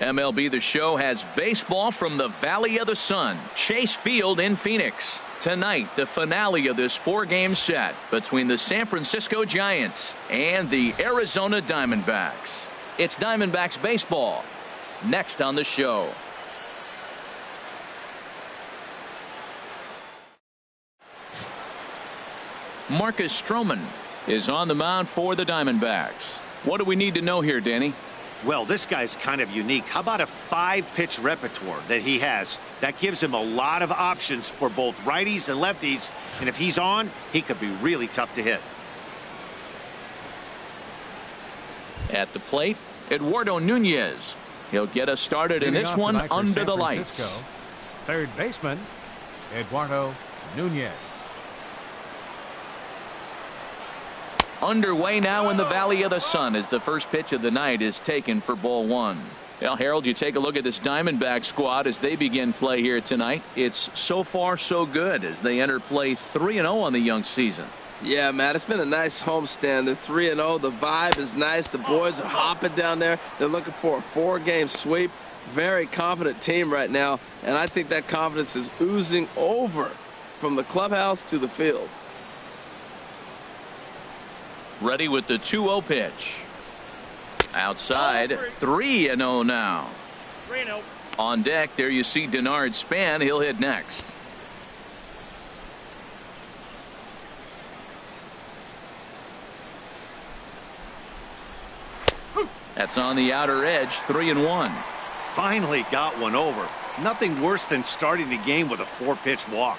MLB The Show has baseball from the Valley of the Sun, Chase Field in Phoenix. Tonight, the finale of this 4-game set between the San Francisco Giants and the Arizona Diamondbacks. It's Diamondbacks baseball next on the show. Marcus Stroman is on the mound for the Diamondbacks. What do we need to know here, Danny? Well, this guy's kind of unique. How about a 5-pitch repertoire that he has? That gives him a lot of options for both righties and lefties. And if he's on, he could be really tough to hit. At the plate, Eduardo Nunez. He'll get us started in this one under the lights. Third baseman, Eduardo Nunez. Underway now in the Valley of the Sun as the first pitch of the night is taken for ball one. Well, Harold, you take a look at this Diamondback squad as they begin play here tonight. It's so far so good as they enter play 3-0 on the young season. Yeah, Matt, it's been a nice homestand. They're 3-0. The vibe is nice. The boys are hopping down there. They're looking for a 4-game sweep. Very confident team right now, and I think that confidence is oozing over from the clubhouse to the field. Ready with the 2-0 pitch. Outside, 3-0 now. 3-0. On deck, there you see Denard Span. He'll hit next. That's on the outer edge, 3-1. Finally got one over. Nothing worse than starting the game with a 4-pitch walk.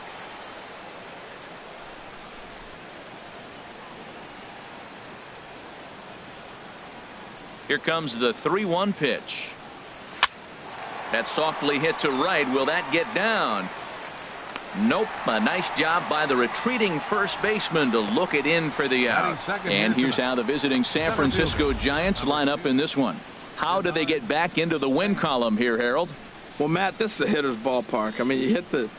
Here comes the 3-1 pitch. That's softly hit to right. Will that get down? Nope. A nice job by the retreating first baseman to look it in for the out. And here's how the visiting San Francisco Giants line up in this one. How do they get back into the win column here, Harold? Well, Matt, this is a hitter's ballpark. I mean, you hit the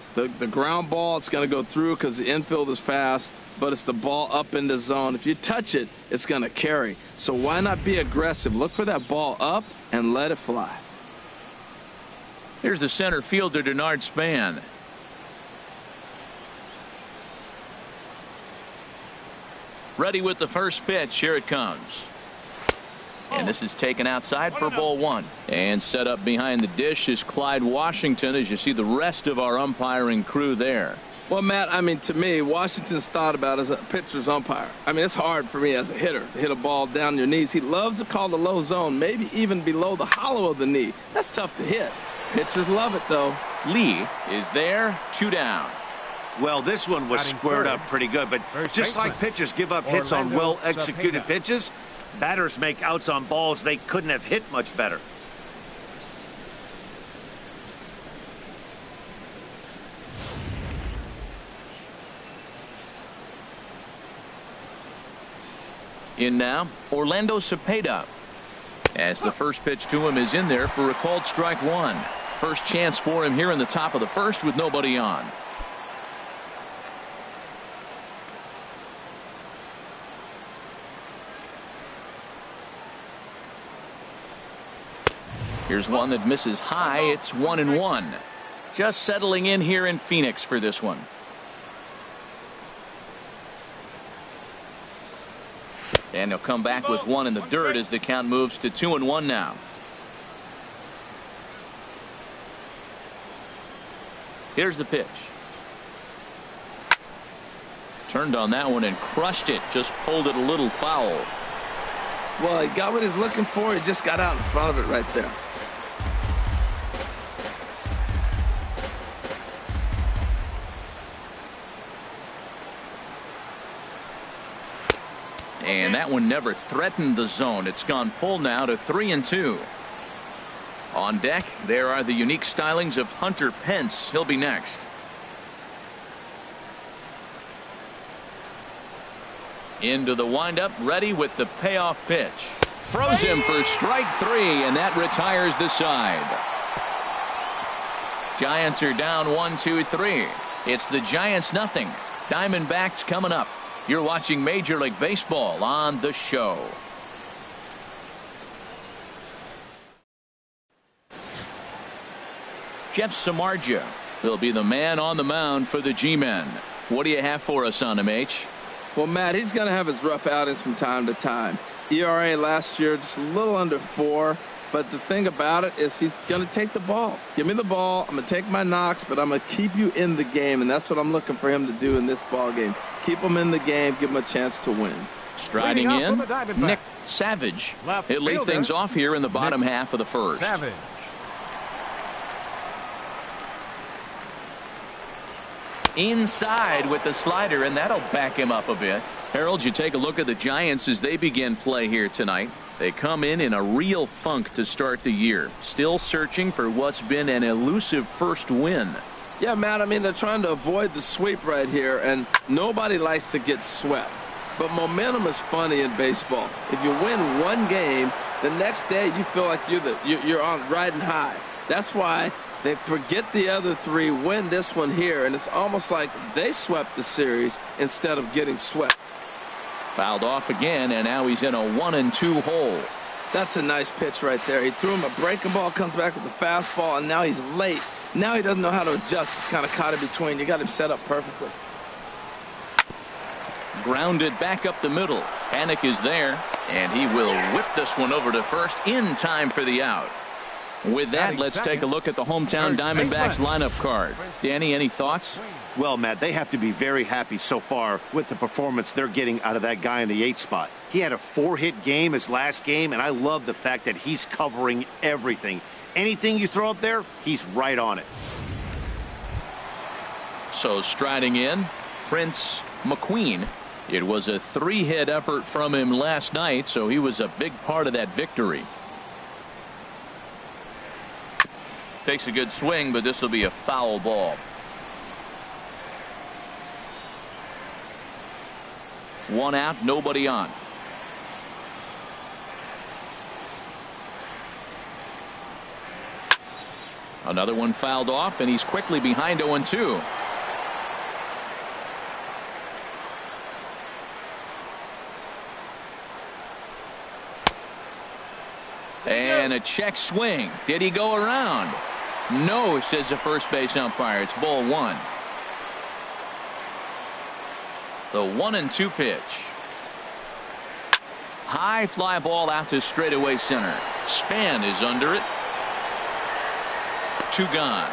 ground ball, it's going to go through because the infield is fast, but it's the ball up in the zone. If you touch it, it's going to carry. So why not be aggressive? Look for that ball up and let it fly. Here's the center fielder, Denard Span. Ready with the first pitch. Here it comes. And this is taken outside for ball one. And set up behind the dish is Clyde Washington as you see the rest of our umpiring crew there. Well, Matt, I mean, to me, Washington's thought about as a pitcher's umpire. I mean, it's hard for me as a hitter to hit a ball down your knees. He loves to call the low zone, maybe even below the hollow of the knee. That's tough to hit. Pitchers love it, though. Lee is there, 2 down. Well, this one was squared up pretty good, but just like pitchers give up hits on well-executed pitches, batters make outs on balls they couldn't have hit much better. In now, Orlando Cepeda. As the first pitch to him is in there for a called strike one. First chance for him here in the top of the first with nobody on. Here's one that misses high. It's 1-1. Just settling in here in Phoenix for this one. And he'll come back with one in the dirt as the count moves to 2-1 now. Here's the pitch. Turned on that one and crushed it. Just pulled it a little foul. Well, he got what he's looking for. He just got out in front of it right there. And that one never threatened the zone. It's gone full now to 3-2. On deck, there are the unique stylings of Hunter Pence. He'll be next. Into the windup, ready with the payoff pitch. Froze him for strike 3, and that retires the side. Giants are down 1-2-3. It's the Giants nothing. Diamondbacks coming up. You're watching Major League Baseball on The Show. Jeff Samardzija will be the man on the mound for the G-men. What do you have for us on him, H? Well, Matt, he's going to have his rough outings from time to time. ERA last year just a little under 4. But the thing about it is he's going to take the ball. Give me the ball. I'm going to take my knocks, but I'm going to keep you in the game, and that's what I'm looking for him to do in this ball game. Keep him in the game, give him a chance to win. Striding in, Nick Savage. He'll lead things off here in the bottom half of the first. Savage. Inside with the slider, and that'll back him up a bit. Harold, you take a look at the Giants as they begin play here tonight. They come in a real funk to start the year. Still searching for what's been an elusive first win. Yeah, Matt, I mean, they're trying to avoid the sweep right here, and nobody likes to get swept. But momentum is funny in baseball. If you win one game, the next day you feel like you're on riding high. That's why they forget the other 3, win this one here, and it's almost like they swept the series instead of getting swept. Fouled off again, and now he's in a 1-2 hole. That's a nice pitch right there. He threw him a breaking ball, comes back with a fastball, and now he's late. Now he doesn't know how to adjust. He's kind of caught in between. You got him set up perfectly. Grounded back up the middle. Panic is there, and he will whip this one over to first in time for the out. With that, let's take a look at the hometown Diamondbacks lineup card. Danny, any thoughts? Well, Matt, they have to be very happy so far with the performance they're getting out of that guy in the 8th spot. He had a 4-hit game his last game, and I love the fact that he's covering everything. Anything you throw up there, he's right on it. So striding in, Prince McQueen. It was a 3-hit effort from him last night, so he was a big part of that victory. Takes a good swing, but this will be a foul ball. 1 out, nobody on. Another one fouled off, and he's quickly behind 0-2. And a check swing. Did he go around? No, says the first base umpire. It's ball 1. The 1-2 pitch. High fly ball out to straightaway center. Span is under it. 2 gone.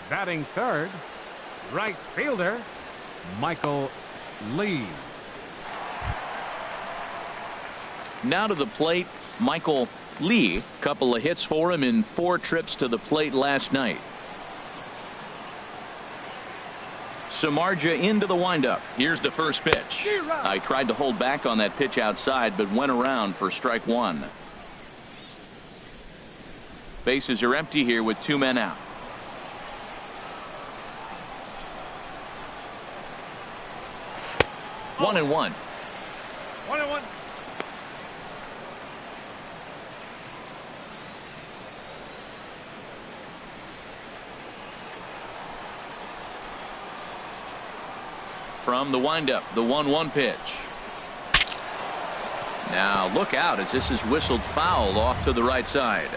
Batting third, right fielder, Michael Lee. Now to the plate, Michael Lee. Couple of hits for him in 4 trips to the plate last night. Samardzija into the windup. Here's the first pitch. I tried to hold back on that pitch outside, but went around for strike 1. Bases are empty here with 2 men out. One and one. 1-1. From the windup, the 1-1 pitch. Now look out as this is whistled foul off to the right side.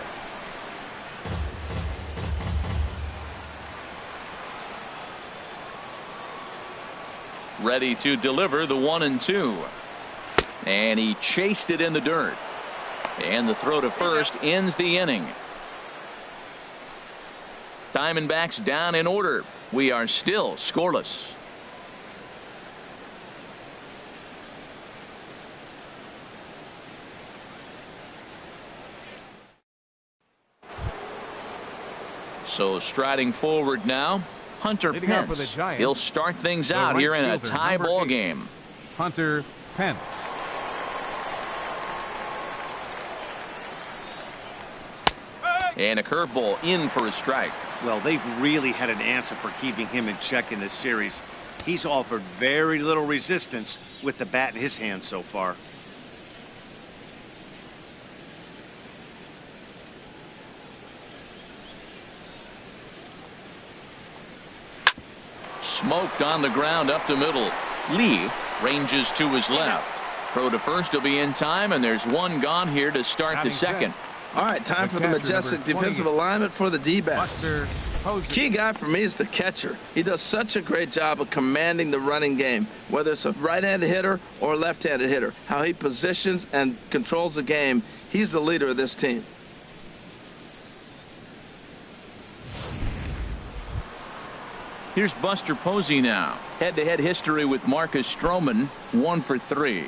Ready to deliver the 1-2. And he chased it in the dirt. And the throw to first ends the inning. Diamondbacks down in order. We are still scoreless. So striding forward now, Hunter Pence. He'll start things out here in a tie ball game. Hunter Pence. And a curveball in for a strike. Well, they've really had an answer for keeping him in check in this series. He's offered very little resistance with the bat in his hand so far. smoked on the ground up the middle. Lee ranges to his left. Throw to first will be in time, and there's one gone here to start the second. All right, time for the majestic defensive alignment for the D-backs. Key guy for me is the catcher. He does such a great job of commanding the running game, whether it's a right-handed hitter or a left-handed hitter. How he positions and controls the game. He's the leader of this team. Here's Buster Posey now. Head-to-head history with Marcus Stroman, 1 for 3.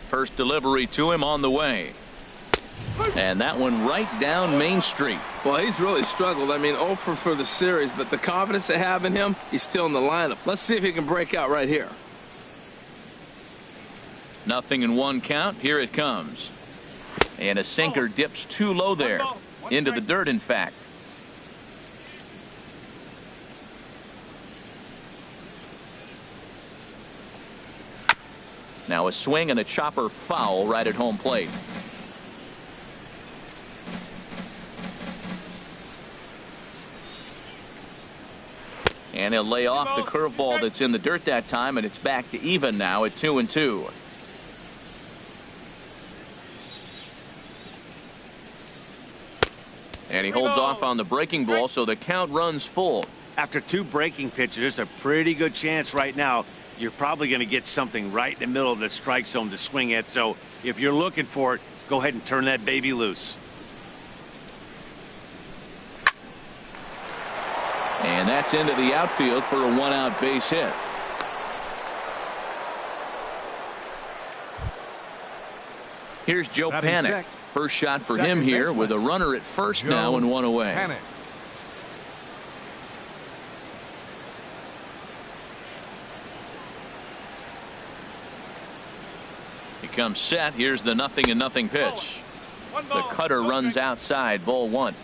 First delivery to him on the way. And that one right down Main Street. Well, he's really struggled. I mean, 0 for the series, but the confidence they have in him, he's still in the lineup. Let's see if he can break out right here. 0-1 count. Here it comes. And a sinker dips too low there. Into the dirt, in fact. Now a swing and a chopper foul right at home plate. And he'll lay off the curveball that's in the dirt that time, and it's back to even now at 2-2. And he holds off on the breaking ball, so the count runs full. After 2 breaking pitches, there's a pretty good chance right now you're probably going to get something right in the middle of the strike zone to swing at. So if you're looking for it, go ahead and turn that baby loose. And that's into the outfield for a 1-out base hit. Here's Joe Panik. First shot for him here with a runner at first now and 1 away. He comes set. Here's the 0-0 pitch. The cutter runs outside. Ball 1.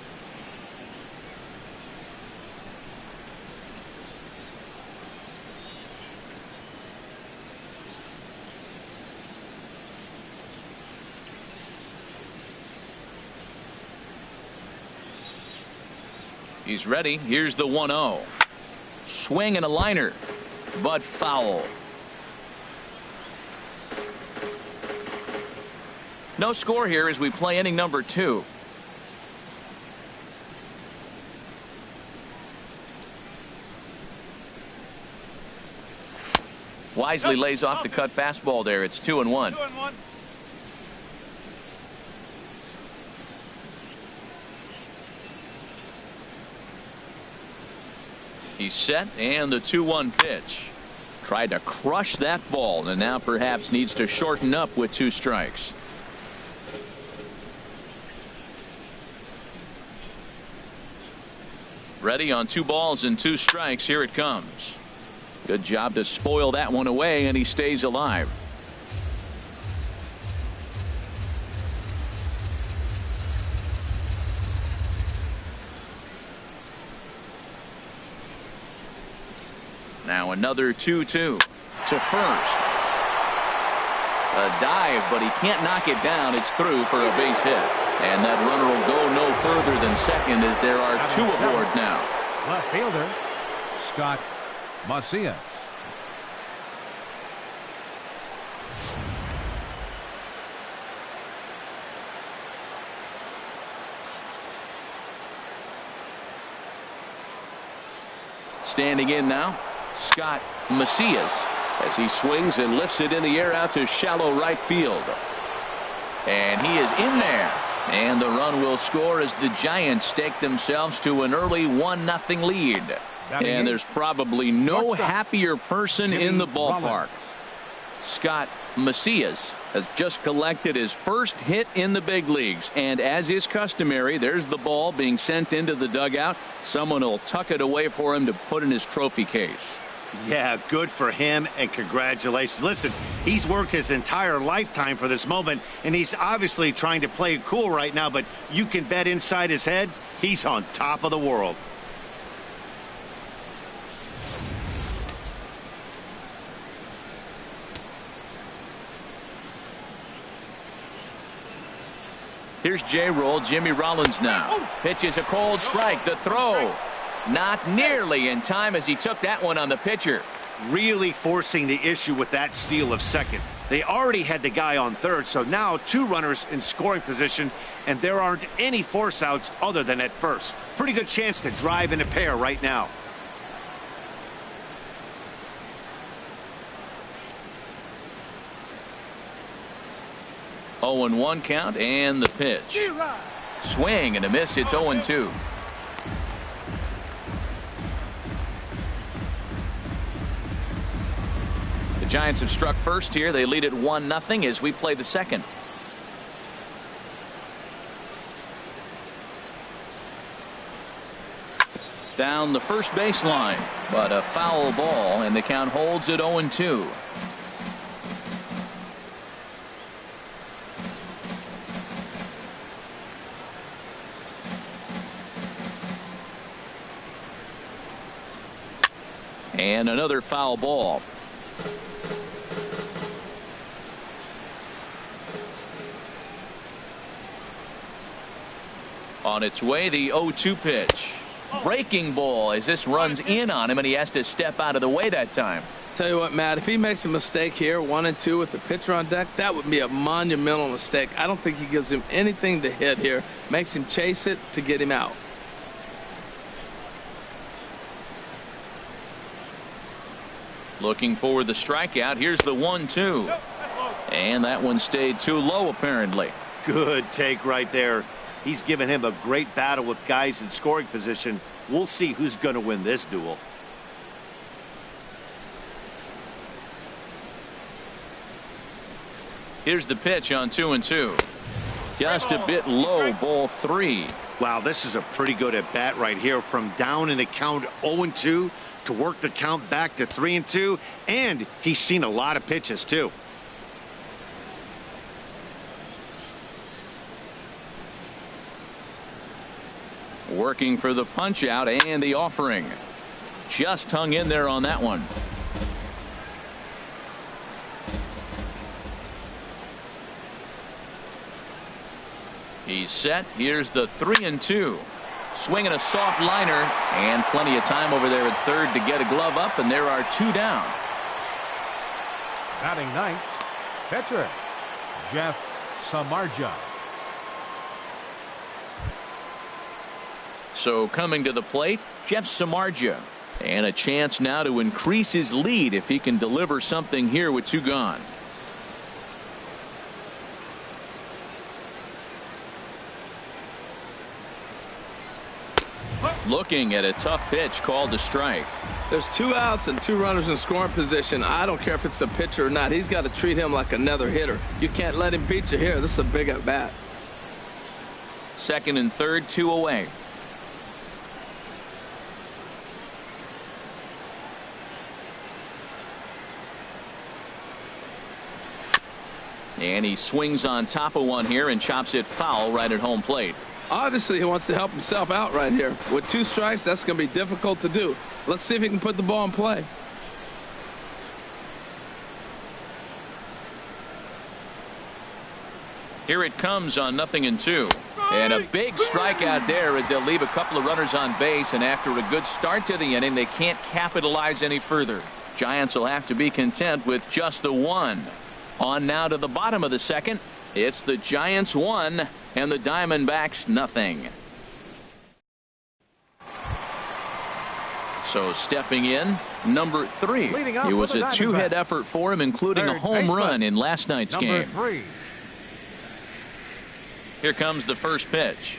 He's ready. Here's the 1-0. Swing and a liner, but foul. No score here as we play inning number 2. Wisely lays off the cut fastball there. It's 2-1. He's set, and the 2-1 pitch. Tried to crush that ball, and now perhaps needs to shorten up with 2 strikes. Ready on 2 balls and 2 strikes. Here it comes. Good job to spoil that one away, and he stays alive. Now another 2-2 to first. A dive, but he can't knock it down. It's through for a base hit. And that runner will go no further than second as there are 2 aboard now. Left fielder, Scott Macias. Standing in now, Scott Macias, as he swings and lifts it in the air out to shallow right field. And he is in there. And the run will score as the Giants stake themselves to an early 1-0 lead. And there's probably no happier person in the ballpark. Scott Macias has just collected his first hit in the big leagues. And as is customary, there's the ball being sent into the dugout. Someone will tuck it away for him to put in his trophy case. Yeah, good for him, and congratulations. Listen, he's worked his entire lifetime for this moment, and he's obviously trying to play it cool right now, but you can bet inside his head, he's on top of the world. Here's J-Roll. Jimmy Rollins now. Pitches a cold strike. The throw. Not nearly in time as he took that one on the pitcher. Really forcing the issue with that steal of second. They already had the guy on third, so now 2 runners in scoring position, and there aren't any force outs other than at first. Pretty good chance to drive in a pair right now. Oh, 0-1 count, and the pitch. Swing and a miss. It's 0-2. The Giants have struck first here. They lead it 1-0 as we play the second. Down the first baseline, but a foul ball, and the count holds at 0-2. And another foul ball. On its way, the 0-2 pitch. Breaking ball as this runs in on him, and he has to step out of the way that time. Tell you what, Matt, if he makes a mistake here, 1-2 with the pitcher on deck, that would be a monumental mistake. I don't think he gives him anything to hit here. Makes him chase it to get him out. Looking for the strikeout. Here's the 1-2. And that one stayed too low, apparently. Good take right there. He's given him a great battle with guys in scoring position. We'll see who's going to win this duel. Here's the pitch on 2-2. Just a bit low, ball 3. Wow, this is a pretty good at bat right here. From down in the count 0-2 to work the count back to 3-2, and he's seen a lot of pitches too. Working for the punch out and the offering. Just hung in there on that one. He's set. Here's the 3-2. Swinging a soft liner, and plenty of time over there at third to get a glove up, and there are 2 down. Batting ninth, pitcher Jeff Samardzija. So coming to the plate, Jeff Samardzija, and a chance now to increase his lead if he can deliver something here with 2 gone. Looking at a tough pitch called a strike. There's 2 outs and 2 runners in scoring position. I don't care if it's the pitcher or not. He's got to treat him like another hitter. You can't let him beat you here. This is a big at bat. Second and third, 2 away. And he swings on top of one here and chops it foul right at home plate. Obviously, he wants to help himself out right here. With 2 strikes, that's going to be difficult to do. Let's see if he can put the ball in play. Here it comes on 0-2. And a big strikeout there as they'll leave a couple of runners on base, and after a good start to the inning, they can't capitalize any further. Giants will have to be content with just the 1. On now to the bottom of the second. It's the Giants 1 and the Diamondbacks 0. So stepping in, number 3. It was a 2-hit effort for him, including a home run in last night's game. 3. Here comes the first pitch.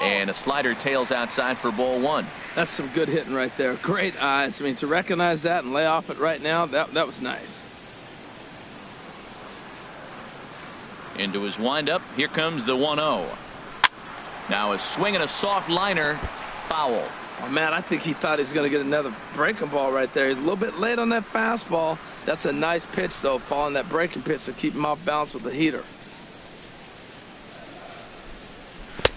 And a slider tails outside for ball 1. That's some good hitting right there. Great eyes. I mean, to recognize that and lay off it right now, that was nice. Into his windup. Here comes the 1-0. Now a swing and a soft liner. Foul. Oh, man, I think he thought he was going to get another breaking ball right there. He's a little bit late on that fastball. That's a nice pitch, though, following that breaking pitch to keep him off balance with the heater.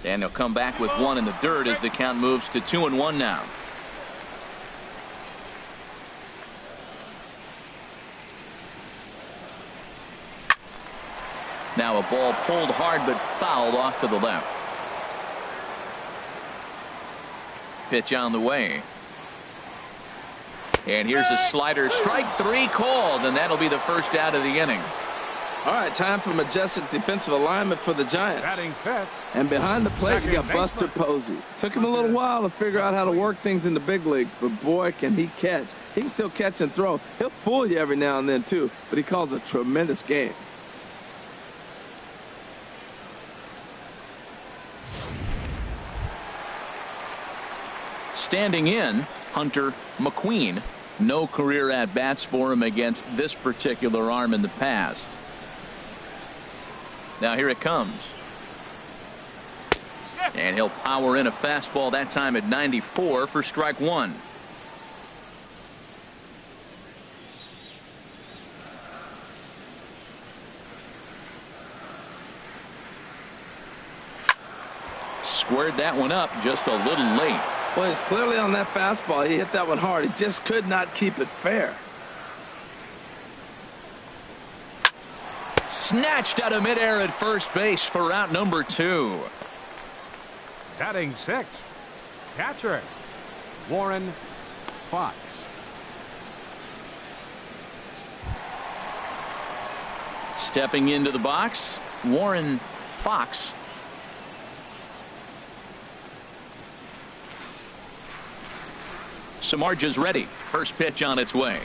And he'll come back with 1 in the dirt as the count moves to 2-1 now. Now a ball pulled hard but fouled off to the left. Pitch on the way. And here's a slider. Strike three called, and that'll be the first out of the inning. All right, time for majestic defensive alignment for the Giants. Batting fifth. And behind the plate, you got Second Buster baseman. Posey. Took him a little while to figure out how to work things in the big leagues, but boy, can he catch. He can still catch and throw. He'll fool you every now and then, too, but he calls a tremendous game. Standing in, Hunter McQueen. No career at-bats for him against this particular arm in the past. Now here it comes. And he'll power in a fastball, that time at 94 for strike one. Squared that one up just a little late. Well, he's clearly on that fastball. He hit that one hard. He just could not keep it fair. Snatched out of midair at first base for out number 2. Batting sixth. Catcher, Warren Fox. Stepping into the box, Warren Fox. Samardzija's ready. First pitch on its way.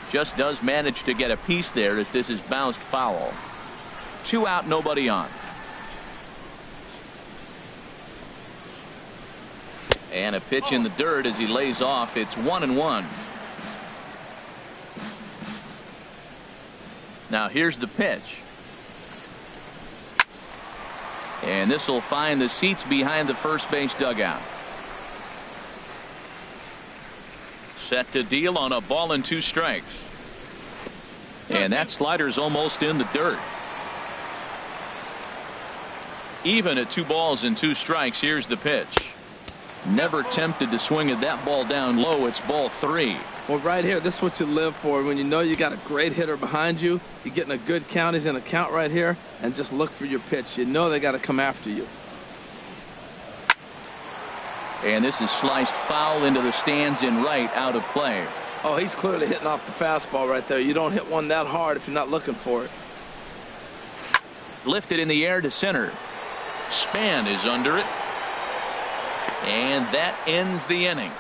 Just does manage to get a piece there as this is bounced foul. 2 out, nobody on. And a pitch in the dirt as he lays off. It's 1-1. Now here's the pitch. And this will find the seats behind the first base dugout. Set to deal on a ball and 2 strikes. And that slider's almost in the dirt. Even at 2 balls and 2 strikes. Here's the pitch. Never tempted to swing at that ball down low. It's ball 3. Well, right here, this is what you live for. When you know you got a great hitter behind you, you're getting a good count. He's in a count right here, and just look for your pitch. You know they got to come after you. And this is sliced foul into the stands in right, out of play. Oh, he's clearly hitting off the fastball right there. You don't hit one that hard if you're not looking for it. Lifted in the air to center. Span is under it. And that ends the inning.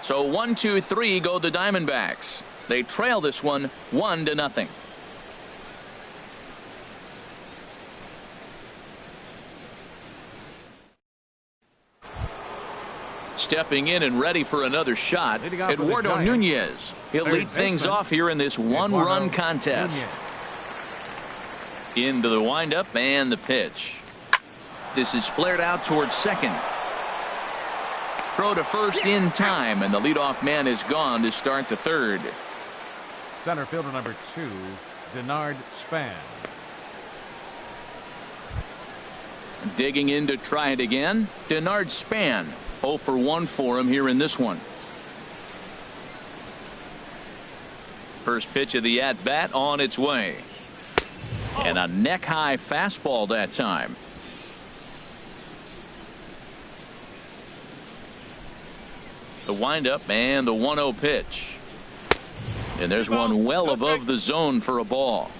So 1, 2, 3 go the Diamondbacks. They trail this one 1-0. Stepping in and ready for another shot, Eduardo Nunez. He'll lead things off here in this 1-run contest. Into the windup and the pitch. This is flared out towards second. Throw to first in time, and the leadoff man is gone to start the third. Center fielder number 2, Denard Span. Digging in to try it again, Denard Span. 0 for 1 for him here in this one. First pitch of the at-bat on its way. And a neck-high fastball that time. The windup and the 1-0 pitch. And there's one well above the zone for a ball.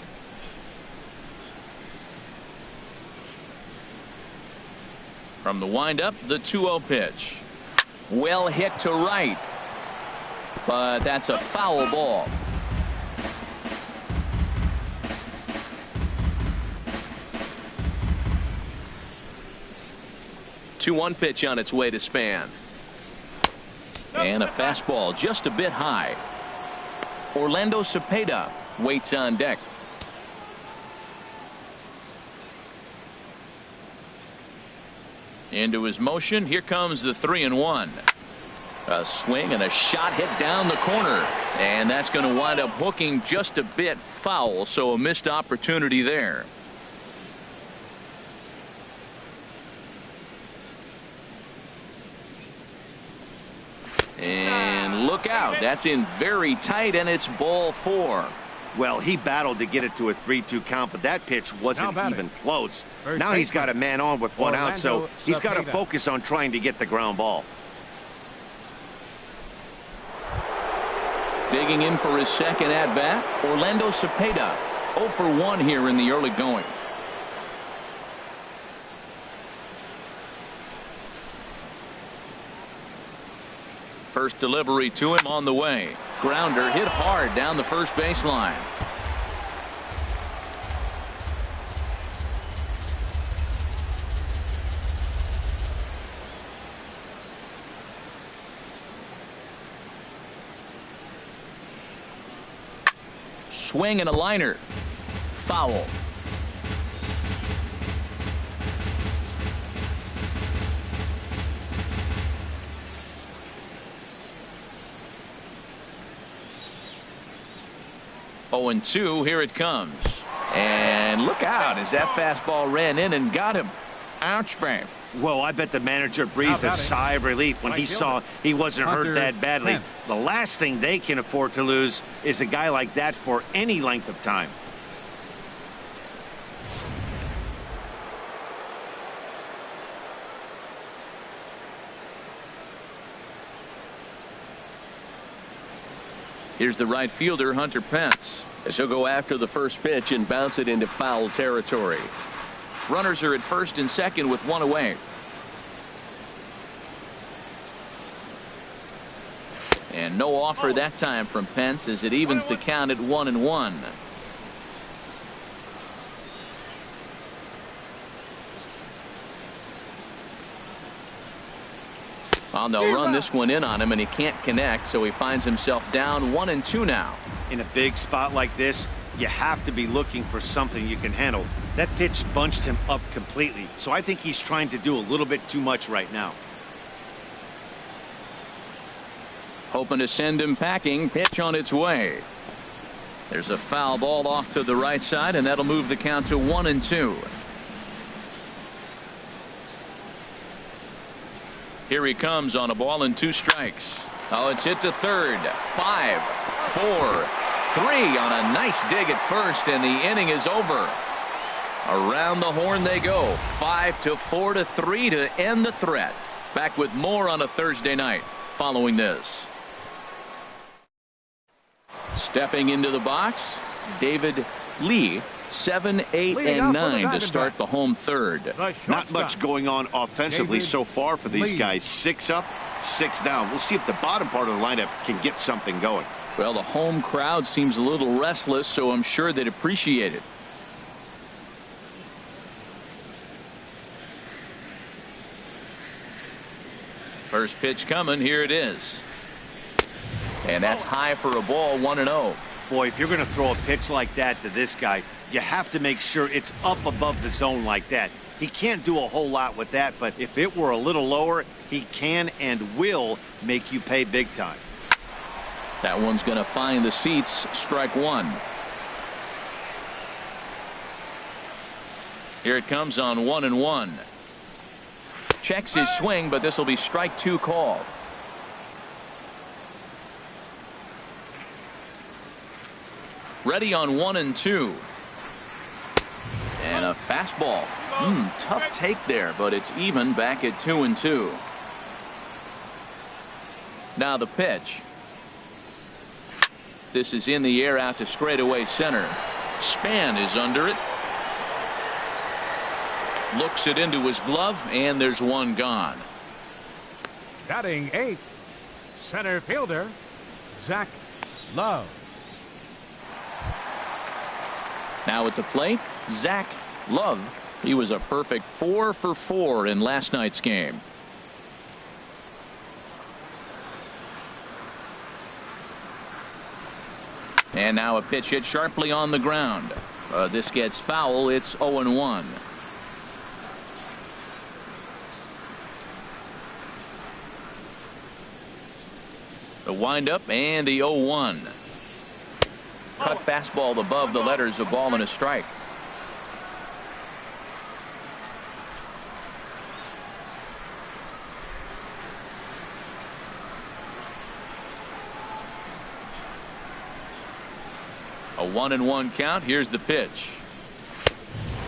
From the windup, the 2-0 pitch. Well hit to right. But that's a foul ball. The 2-1 pitch on its way to Span. And a fastball just a bit high. Orlando Cepeda waits on deck. Into his motion. Here comes the 3-1. A swing and a shot hit down the corner. And that's going to wind up hooking just a bit foul. So a missed opportunity there. And look out. That's in very tight, and it's ball 4. Well, he battled to get it to a 3-2 count, but that pitch wasn't even close. Now he's got a man on with 1 out, so he's got to focus on trying to get the ground ball. Digging in for his second at-bat, Orlando Cepeda. 0 for 1 here in the early going. First delivery to him on the way. Grounder hit hard down the first baseline. Swing and a liner. Foul. Oh, and 2, here it comes. And look out as that fastball ran in and got him. Ouch, man. Well, I bet the manager breathed a sigh of relief when he saw he wasn't hurt that badly. The last thing they can afford to lose is a guy like that for any length of time. Here's the right fielder, Hunter Pence, as he'll go after the first pitch and bounce it into foul territory. Runners are at first and second with 1 away. And no offer that time from Pence as it evens the count at 1-1. Well, they'll run this one in on him, and he can't connect, so he finds himself down 1-2 now. In a big spot like this, you have to be looking for something you can handle. That pitch bunched him up completely, so I think he's trying to do a little bit too much right now. Hoping to send him packing. Pitch on its way. There's a foul ball off to the right side, and that'll move the count to 1-2. Here he comes on a ball and 2 strikes. Oh, it's hit to third. 5, 4, 3 on a nice dig at first, and the inning is over. Around the horn they go. 5-4-3 to end the threat. Back with more on a Thursday night following this. Stepping into the box, David Lee. 7, 8, and 9 to start the home third. Not much going on offensively so far for these guys. 6 up, 6 down. We'll see if the bottom part of the lineup can get something going. Well, the home crowd seems a little restless, so I'm sure they'd appreciate it. First pitch coming. Here it is. And that's high for a ball. 1-0. Boy, if you're going to throw a pitch like that to this guy, you have to make sure it's up above the zone like that. He can't do a whole lot with that, but if it were a little lower, he can and will make you pay big time. That one's going to find the seats. Strike 1. Here it comes on 1-1. Checks his swing, but this will be strike 2 called. Ready on 1-2. And a fastball. Tough take there, but it's even back at 2-2. Now the pitch. This is in the air out to straightaway center. Span is under it. Looks it into his glove, and there's one gone. Batting 8, center fielder, Zach Love. Now at the plate, Zach Love. He was a perfect 4 for 4 in last night's game. And now a pitch hit sharply on the ground. This gets foul. It's 0-1. The windup and the 0-1. Cut fastball above the letters, a ball and a strike. A 1-1 count. Here's the pitch.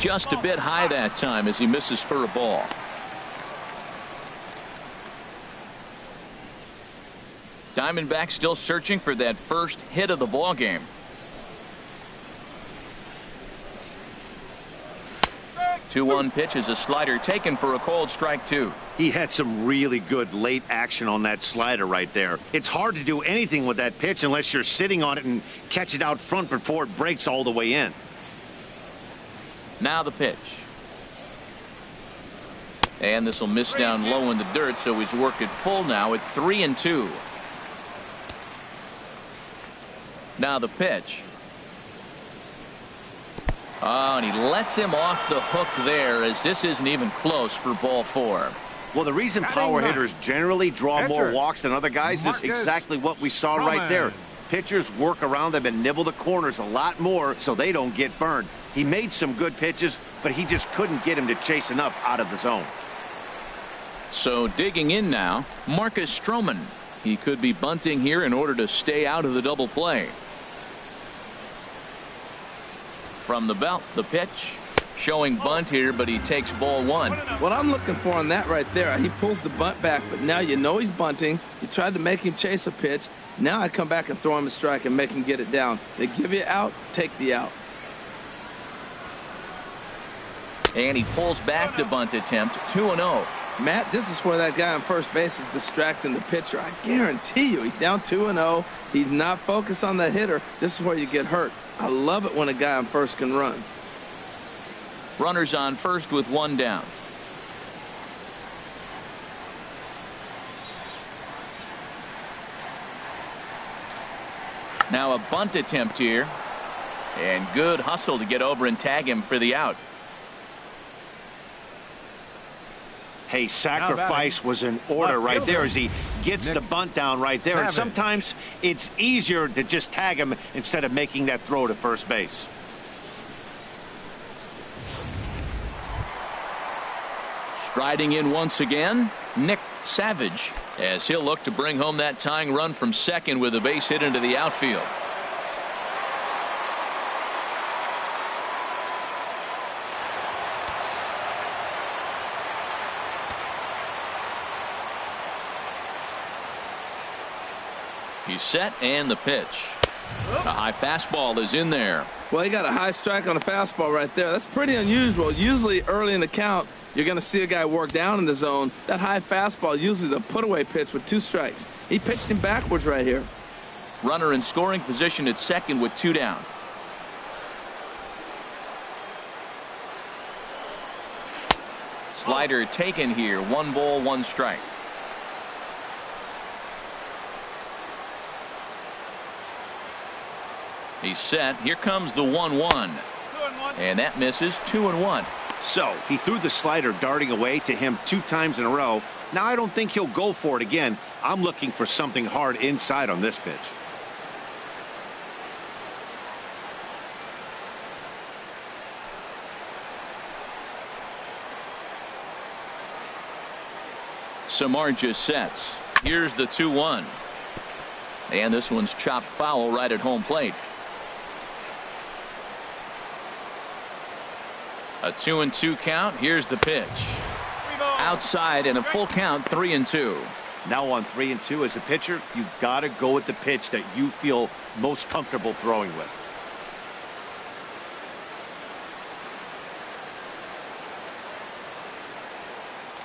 Just a bit high that time as he misses for a ball. Diamondbacks still searching for that first hit of the ball game. Two 2-1 pitch is a slider taken for a called strike 2. He had some really good late action on that slider right there. It's hard to do anything with that pitch unless you're sitting on it and catch it out front before it breaks all the way in. Now the pitch. And this will miss down low in the dirt, so he's worked it full now at 3-2. Now the pitch. Oh, and he lets him off the hook there, as this isn't even close for ball 4. Well, the reason power hitters generally draw more walks than other guys is exactly what we saw right there. Pitchers work around them and nibble the corners a lot more so they don't get burned. He made some good pitches, but he just couldn't get him to chase enough out of the zone. So digging in now, Marcus Stroman. He could be bunting here in order to stay out of the double play. From the belt, the pitch. Showing bunt here, but he takes ball 1. What I'm looking for on that right there, he pulls the bunt back, but now you know he's bunting. You tried to make him chase a pitch. Now I come back and throw him a strike and make him get it down. They give you out, take the out. And he pulls back the bunt attempt, 2-0. Matt, this is where that guy on first base is distracting the pitcher. I guarantee you he's down 2-0. He's not focused on the hitter. This is where you get hurt. I love it when a guy on first can run. Runners on first with 1 down. Now a bunt attempt here. And good hustle to get over and tag him for the out. Hey, sacrifice was in order right there as he gets the bunt down right there. And sometimes it's easier to just tag him instead of making that throw to first base. Striding in once again, Nick Savage, as he'll look to bring home that tying run from second with a base hit into the outfield. He's set, and the pitch. A high fastball is in there. Well, he got a high strike on a fastball right there. That's pretty unusual. Usually early in the count, you're going to see a guy work down in the zone. That high fastball, usually the put-away pitch with 2 strikes. He pitched him backwards right here. Runner in scoring position at second with 2 down. Slider taken here. 1 ball, 1 strike. He's set. Here comes the 1-1. And that misses. 2-1. So he threw the slider darting away to him 2 times in a row. Now I don't think he'll go for it again. I'm looking for something hard inside on this pitch. Samardzija sets. Here's the 2-1. And this one's chopped foul right at home plate. A 2-2 count. Here's the pitch. Outside and a full count. 3-2. Now on 3-2 as a pitcher, you've got to go with the pitch that you feel most comfortable throwing with.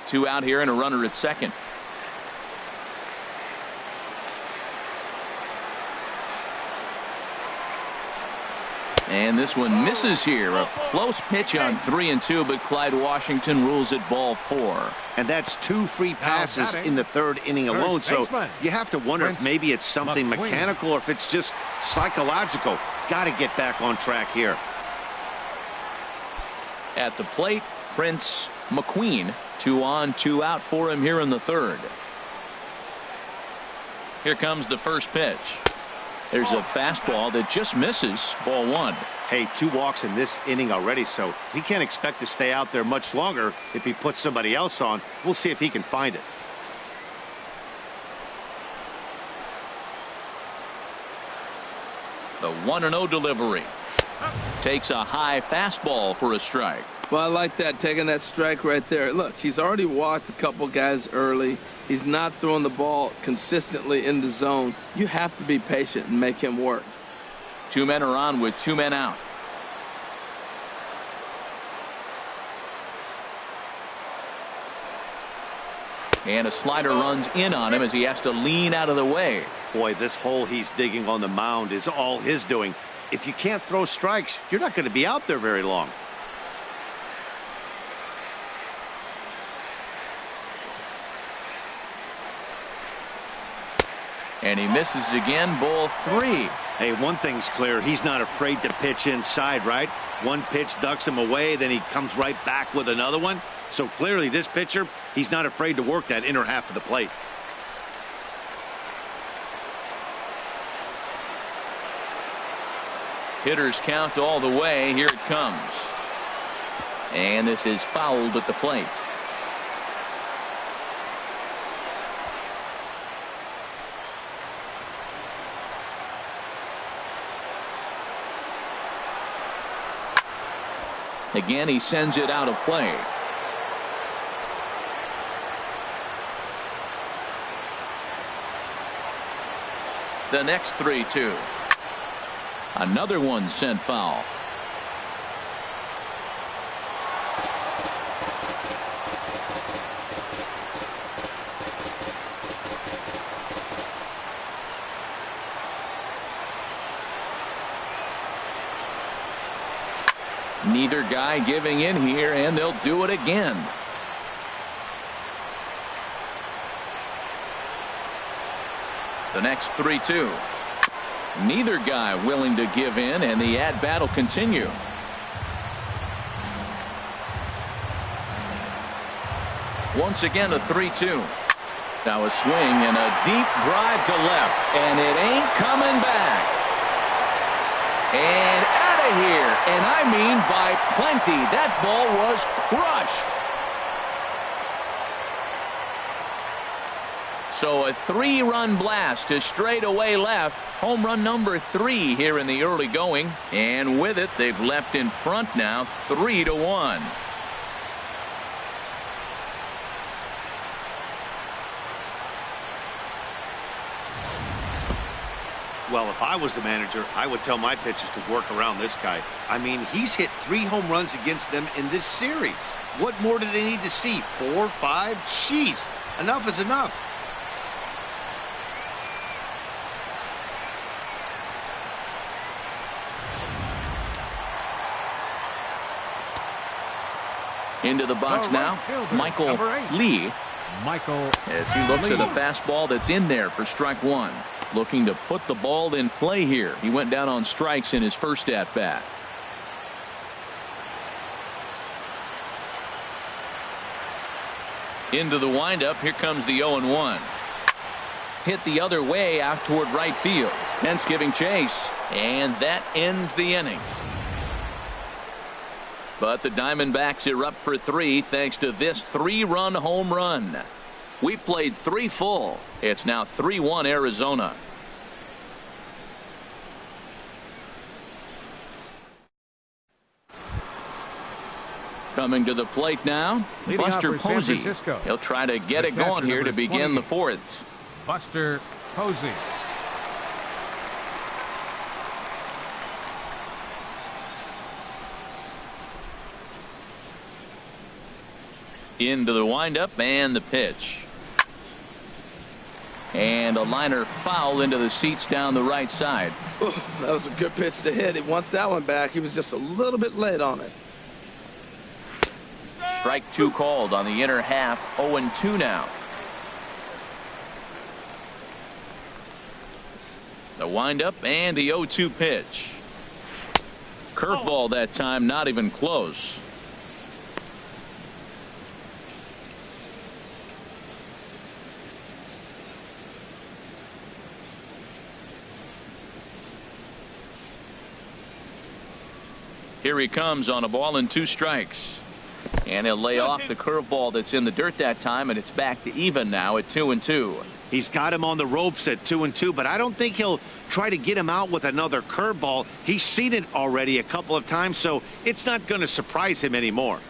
Two out here and a runner at second. And this one misses here. A close pitch on 3-2, but Clyde Washington rules it ball 4. And that's 2 free passes in the 3rd inning alone. So you have to wonder if maybe it's something mechanical or if it's just psychological. Got to get back on track here. At the plate, Prince McQueen. 2 on, 2 out for him here in the 3rd. Here comes the first pitch. There's a fastball that just misses. Ball 1. Hey, 2 walks in this inning already, so he can't expect to stay out there much longer if he puts somebody else on. We'll see if he can find it. The 1-0 delivery. Takes a high fastball for a strike. Well, I like that, taking that strike right there. Look, he's already walked a couple guys early. He's not throwing the ball consistently in the zone. You have to be patient and make him work. 2 men are on with 2 men out. And a slider runs in on him as he has to lean out of the way. Boy, this hole he's digging on the mound is all his doing. If you can't throw strikes, you're not going to be out there very long. And he misses again, ball 3. Hey, one thing's clear. He's not afraid to pitch inside, right? One pitch ducks him away, then he comes right back with another one. So clearly this pitcher, he's not afraid to work that inner half of the plate. Hitters count all the way. Here it comes. And this is fouled at the plate. Again, he sends it out of play. The next 3-2. Another one sent foul. Neither guy giving in here, and they'll do it again. The next 3-2. Neither guy willing to give in, and the at-bat will continue. Once again, a 3-2. Now a swing and a deep drive to left, and it ain't coming back. And out of here, and I mean by plenty. That ball was crushed. So a 3-run blast to straightaway left. Home run number 3 here in the early going. And with it, they've left in front now 3-1. Well, if I was the manager, I would tell my pitchers to work around this guy. I mean, he's hit 3 home runs against them in this series. What more do they need to see? 4, 5? Jeez, enough is enough. Into the box now, Michael Lee. As he looks at a fastball that's in there for strike 1. Looking to put the ball in play here. He went down on strikes in his first at bat. Into the windup. Here comes the 0-1. Hit the other way out toward right field. Pence giving chase. And that ends the inning. But the Diamondbacks are up for 3 thanks to this 3-run home run. We played 3 full. It's now 3-1 Arizona. Coming to the plate now, Buster Posey. He'll try to get it going here to begin the 4th. Buster Posey. Into the windup and the pitch. And a liner foul into the seats down the right side. Ooh, that was a good pitch to hit. He wants that one back. He was just a little bit late on it. Strike 2 called on the inner half. 0-2 now. The windup and the 0-2 pitch. Curveball that time, not even close. Here he comes on a ball and 2 strikes. And he'll lay off the curveball that's in the dirt that time, and it's back to even now at 2-2. He's got him on the ropes at 2-2, but I don't think he'll try to get him out with another curveball. He's seen it already a couple of times, so it's not going to surprise him anymore.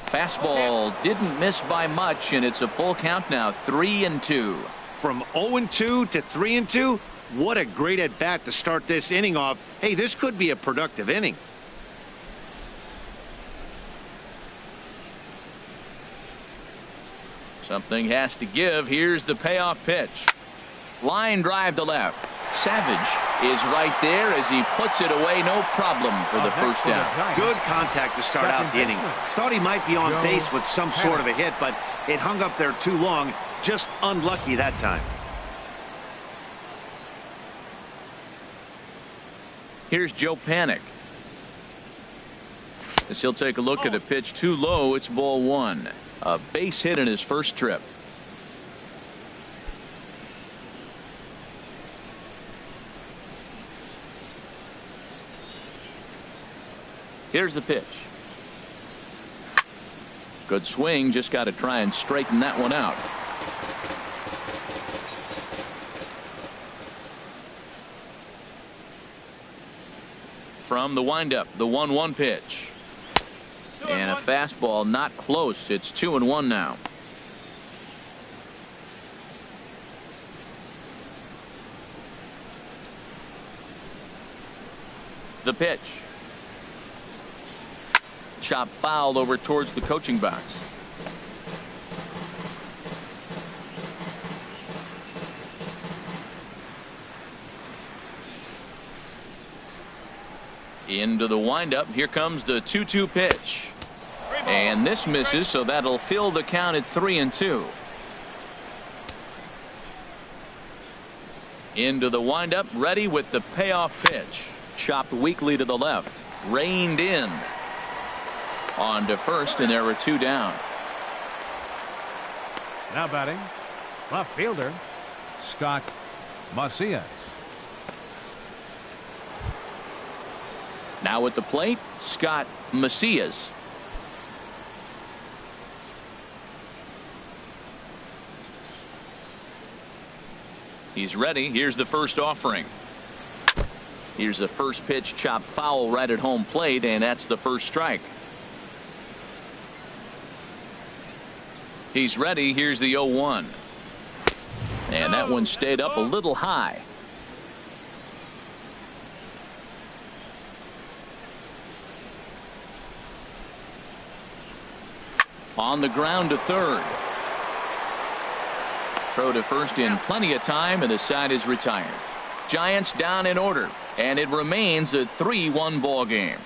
Fastball didn't miss by much, and it's a full count now, 3-2. From 0-2 to 3-2, what a great at-bat to start this inning off. Hey, this could be a productive inning. Something has to give. Here's the payoff pitch. Line drive to left. Savage is right there as he puts it away. No problem for the first down. Good contact to start out the inning. Thought he might be on base with some sort of a hit, but it hung up there too long. Just unlucky that time. Here's Joe Panic. As he'll take a look at a pitch too low, it's ball one. A base hit in his first trip. Here's the pitch. Good swing, just got to try and straighten that one out. From the windup, the 1-1 pitch. And a fastball not close. It's 2-1 now. The pitch. Chop foul over towards the coaching box. Into the windup. Here comes the 2-2 pitch. And this misses, so that'll fill the count at 3-2. Into the windup, ready with the payoff pitch. Chopped weakly to the left. Reined in. On to first, and there were two down. Now batting, left fielder, Scott Macias. Now at the plate, Scott Macias. He's ready. Here's the first offering. Here's the first pitch, chopped foul right at home plate, and that's the first strike. He's ready. Here's the 0-1. And that one stayed up a little high. On the ground to third. Throw to first in plenty of time, and the side is retired. Giants down in order, and it remains a 3-1 ball game.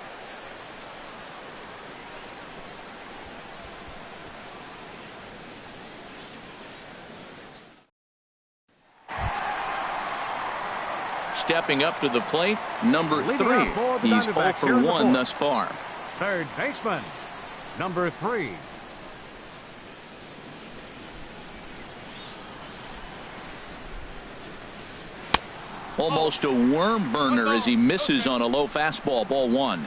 Stepping up to the plate, number 3. He's 0 for 1 thus far. Third baseman, number 3. Almost a worm burner as he misses on a low fastball. Ball 1.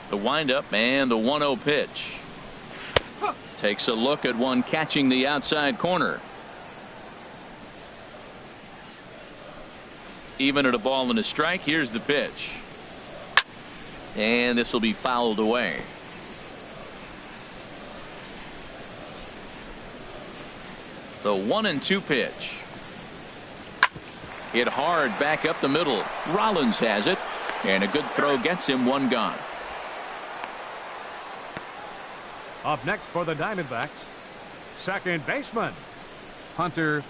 The windup and the 1-0 pitch. Takes a look at one catching the outside corner. Even at a ball and a strike. Here's the pitch. And this will be fouled away. The 1-2 pitch. Hit hard back up the middle. Rollins has it, and a good throw gets him one gone. Up next for the Diamondbacks, second baseman, Hunter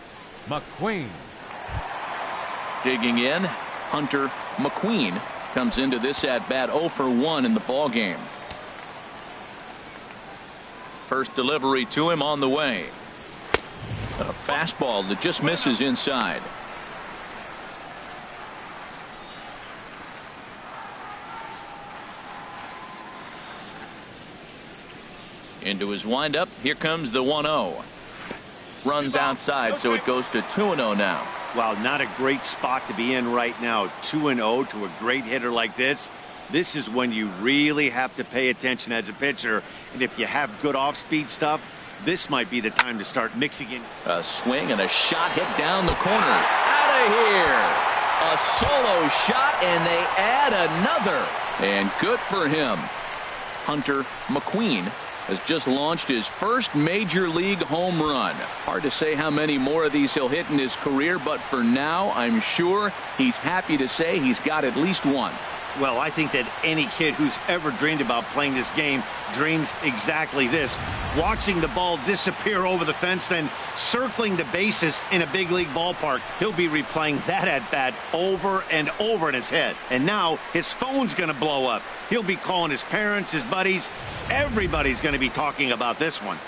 McQueen. Digging in, Hunter McQueen comes into this at bat 0 for 1 in the ball game. First delivery to him on the way. A fastball that just misses inside. Into his windup. Here comes the 1-0. Runs outside, so it goes to 2-0 now. Well, not a great spot to be in right now. 2-0 to a great hitter like this. This is when you really have to pay attention as a pitcher. And if you have good off-speed stuff, This might be the time to start mixing in. A swing and a shot hit down the corner. Out of here. A solo shot, and they add another. And good for him. Hunter McQueen has just launched his first major league home run. Hard to say how many more of these he'll hit in his career, but for now, I'm sure he's happy to say he's got at least one. Well, I think that any kid who's ever dreamed about playing this game dreams exactly this. Watching the ball disappear over the fence, then circling the bases in a big league ballpark. He'll be replaying that at-bat over and over in his head. And now his phone's going to blow up. He'll be calling his parents, his buddies. Everybody's going to be talking about this one.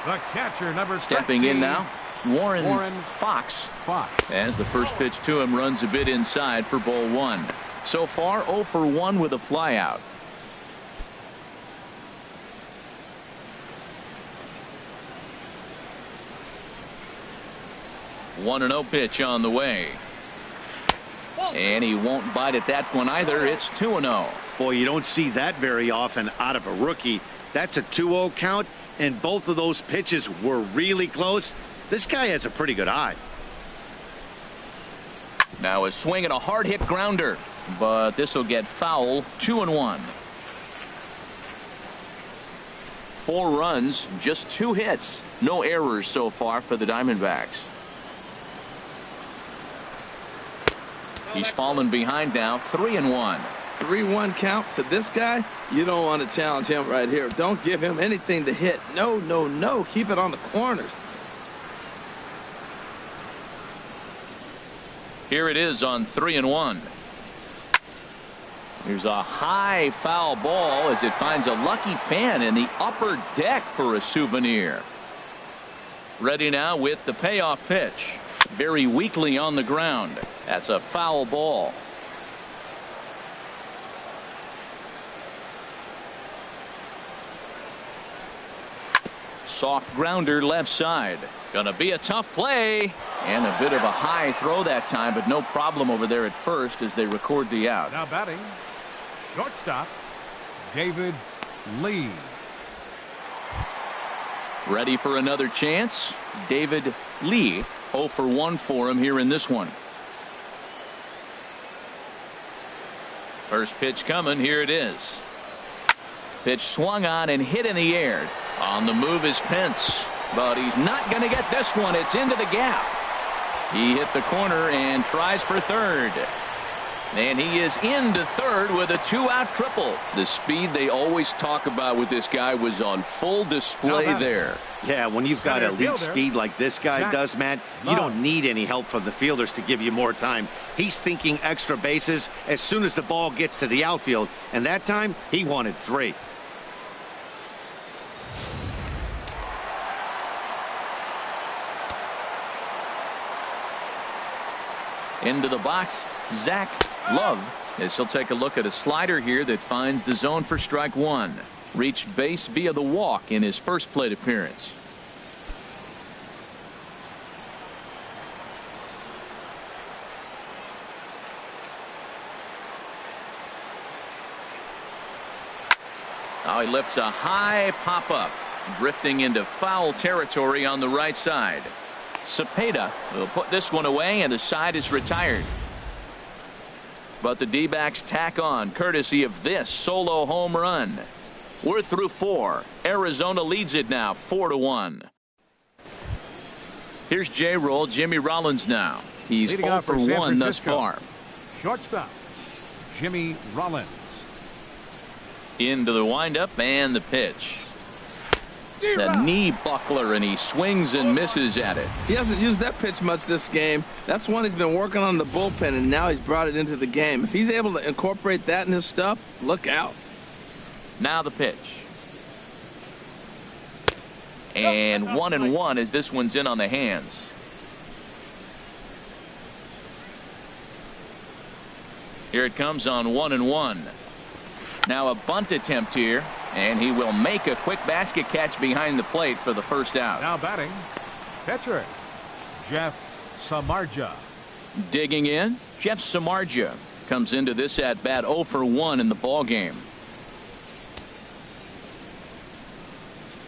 The catcher, number 13. Stepping in now, Warren Fox. As the first pitch to him runs a bit inside for ball one. So far, 0 for 1 with a flyout. One and 0 pitch on the way. And he won't bite at that one either. It's 2-0. Boy, you don't see that very often out of a rookie. That's a 2-0 count, and both of those pitches were really close. This guy has a pretty good eye. Now a swing and a hard hit grounder, but this will get foul. 2-1. 4 runs, just 2 hits. No errors so far for the Diamondbacks. He's fallen behind now. 3-1. 3-1 count to this guy. You don't want to challenge him right here. Don't give him anything to hit. No, no, no. Keep it on the corners. Here it is on 3-1. Here's a high foul ball as it finds a lucky fan in the upper deck for a souvenir. Ready now with the payoff pitch. Very weakly on the ground. That's a foul ball. Soft grounder left side. Gonna be a tough play. And a bit of a high throw that time, but no problem over there at first as they record the out. Now batting, shortstop, David Lee. Ready for another chance. David Lee, 0 for 1 for him here in this one. First pitch coming. Here it is. Pitch swung on and hit in the air. On the move is Pence, but he's not going to get this one. It's into the gap. He hit the corner and tries for third. And he is into third with a 2-out triple. The speed they always talk about with this guy was on full display there. Yeah, when you've got elite speed like this guy does, Matt, you don't need any help from the fielders to give you more time. He's thinking extra bases as soon as the ball gets to the outfield, and that time he wanted 3. Into the box, Zach Love, as he'll take a look at a slider here that finds the zone for strike 1. Reached base via the walk in his first plate appearance. Now he lifts a high pop-up, drifting into foul territory on the right side. Cepeda will put this one away, and the side is retired. But the D-backs tack on courtesy of this solo home run. We're through 4. Arizona leads it now 4-1. Here's J-Roll. Jimmy Rollins now. He's 0 for 1 thus far. Shortstop, Jimmy Rollins. Into the windup and the pitch. The knee buckler, and he swings and misses at it. He hasn't used that pitch much this game. That's one he's been working on in the bullpen, and now he's brought it into the game. If he's able to incorporate that in his stuff, look out. Now the pitch. And 1-1 as this one's in on the hands. Here it comes on 1-1. Now a bunt attempt here. And he will make a quick basket catch behind the plate for the first out. Now batting, pitcher, Jeff Samardzija. Digging in, Jeff Samardzija comes into this at bat 0 for 1 in the ball game.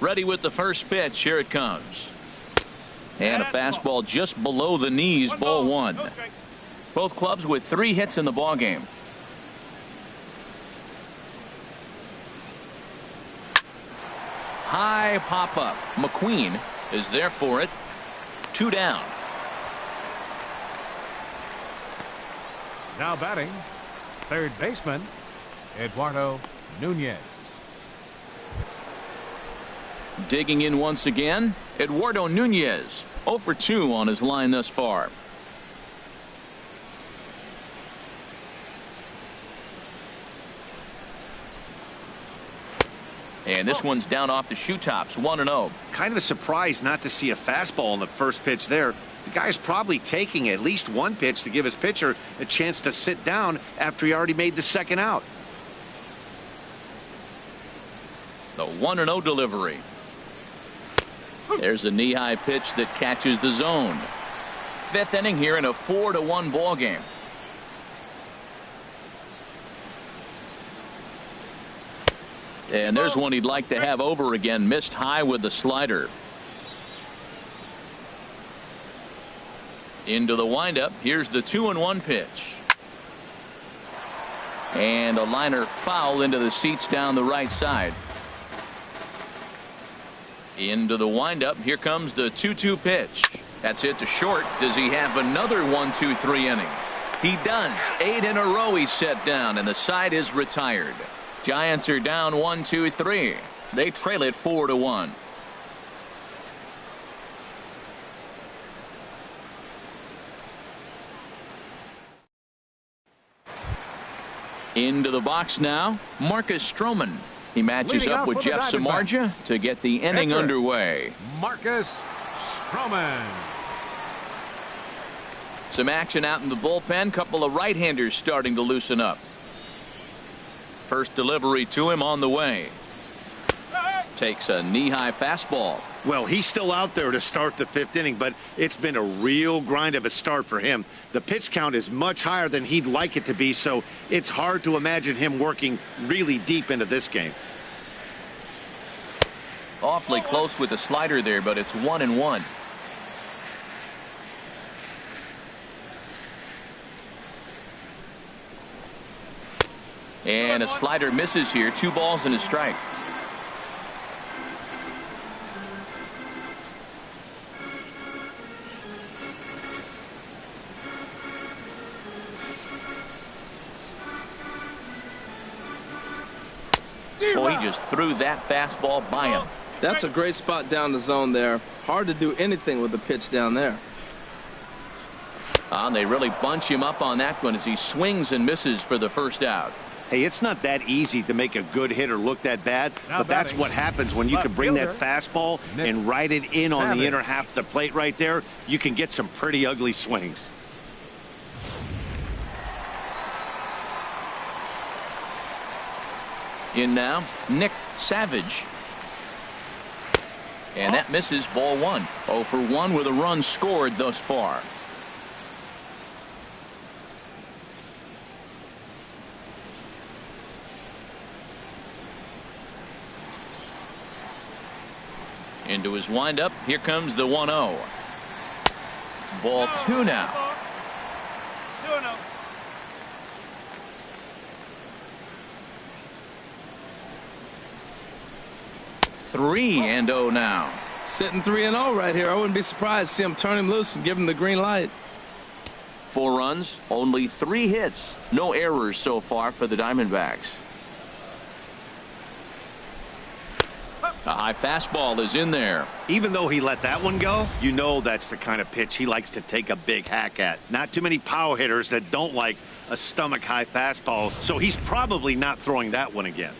Ready with the first pitch. Here it comes. And a fastball just below the knees, ball 1. Both clubs with 3 hits in the ball game. High pop up. McQueen is there for it. 2 down. Now batting, third baseman, Eduardo Nunez. Digging in once again, Eduardo Nunez. 0 for 2 on his line thus far. And this one's down off the shoe tops, 1-0. Kind of a surprise not to see a fastball on the first pitch there. The guy's probably taking at least one pitch to give his pitcher a chance to sit down after he already made the second out. The 1-0 delivery. There's a knee-high pitch that catches the zone. 5th inning here in a 4-1 ball game. And there's one he'd like to have over again. Missed high with the slider. Into the windup. Here's the 2-1 pitch. And a liner foul into the seats down the right side. Into the windup. Here comes the 2-2 pitch. That's hit to short. Does he have another 1-2-3 inning? He does. 8 in a row he's set down, and the side is retired. Giants are down 1-2-3. They trail it 4-1. Into the box now, Marcus Stroman. He matches Leading up with Jeff Samardzija to get the inning underway. Marcus Stroman. Some action out in the bullpen. Couple of right-handers starting to loosen up. First delivery to him on the way. Takes a knee-high fastball. Well, he's still out there to start the 5th inning, but it's been a real grind of a start for him. The pitch count is much higher than he'd like it to be, so it's hard to imagine him working really deep into this game. Awfully close with the slider there, but it's 1-1. And a slider misses here. 2 balls and a strike. Boy, he just threw that fastball by him. That's a great spot down the zone there. Hard to do anything with the pitch down there. And they really bunch him up on that one as he swings and misses for the first out. Hey, it's not that easy to make a good hitter look that bad, Now but that's batting, what happens when you can bring that fastball and ride it in on the inner half of the plate right there. You can get some pretty ugly swings. In now, Nick Savage. And that misses, ball 1. 0 for 1 with a run scored thus far. Into his windup. Here comes the 1-0. Ball 2 now. 2-0. 3-0 now. Sitting 3-0 right here. I wouldn't be surprised to see him turn him loose and give him the green light. 4 runs, only 3 hits. No errors so far for the Diamondbacks. A high fastball is in there. Even though he let that one go, you know that's the kind of pitch he likes to take a big hack at. Not too many power hitters that don't like a stomach high fastball, so he's probably not throwing that one again.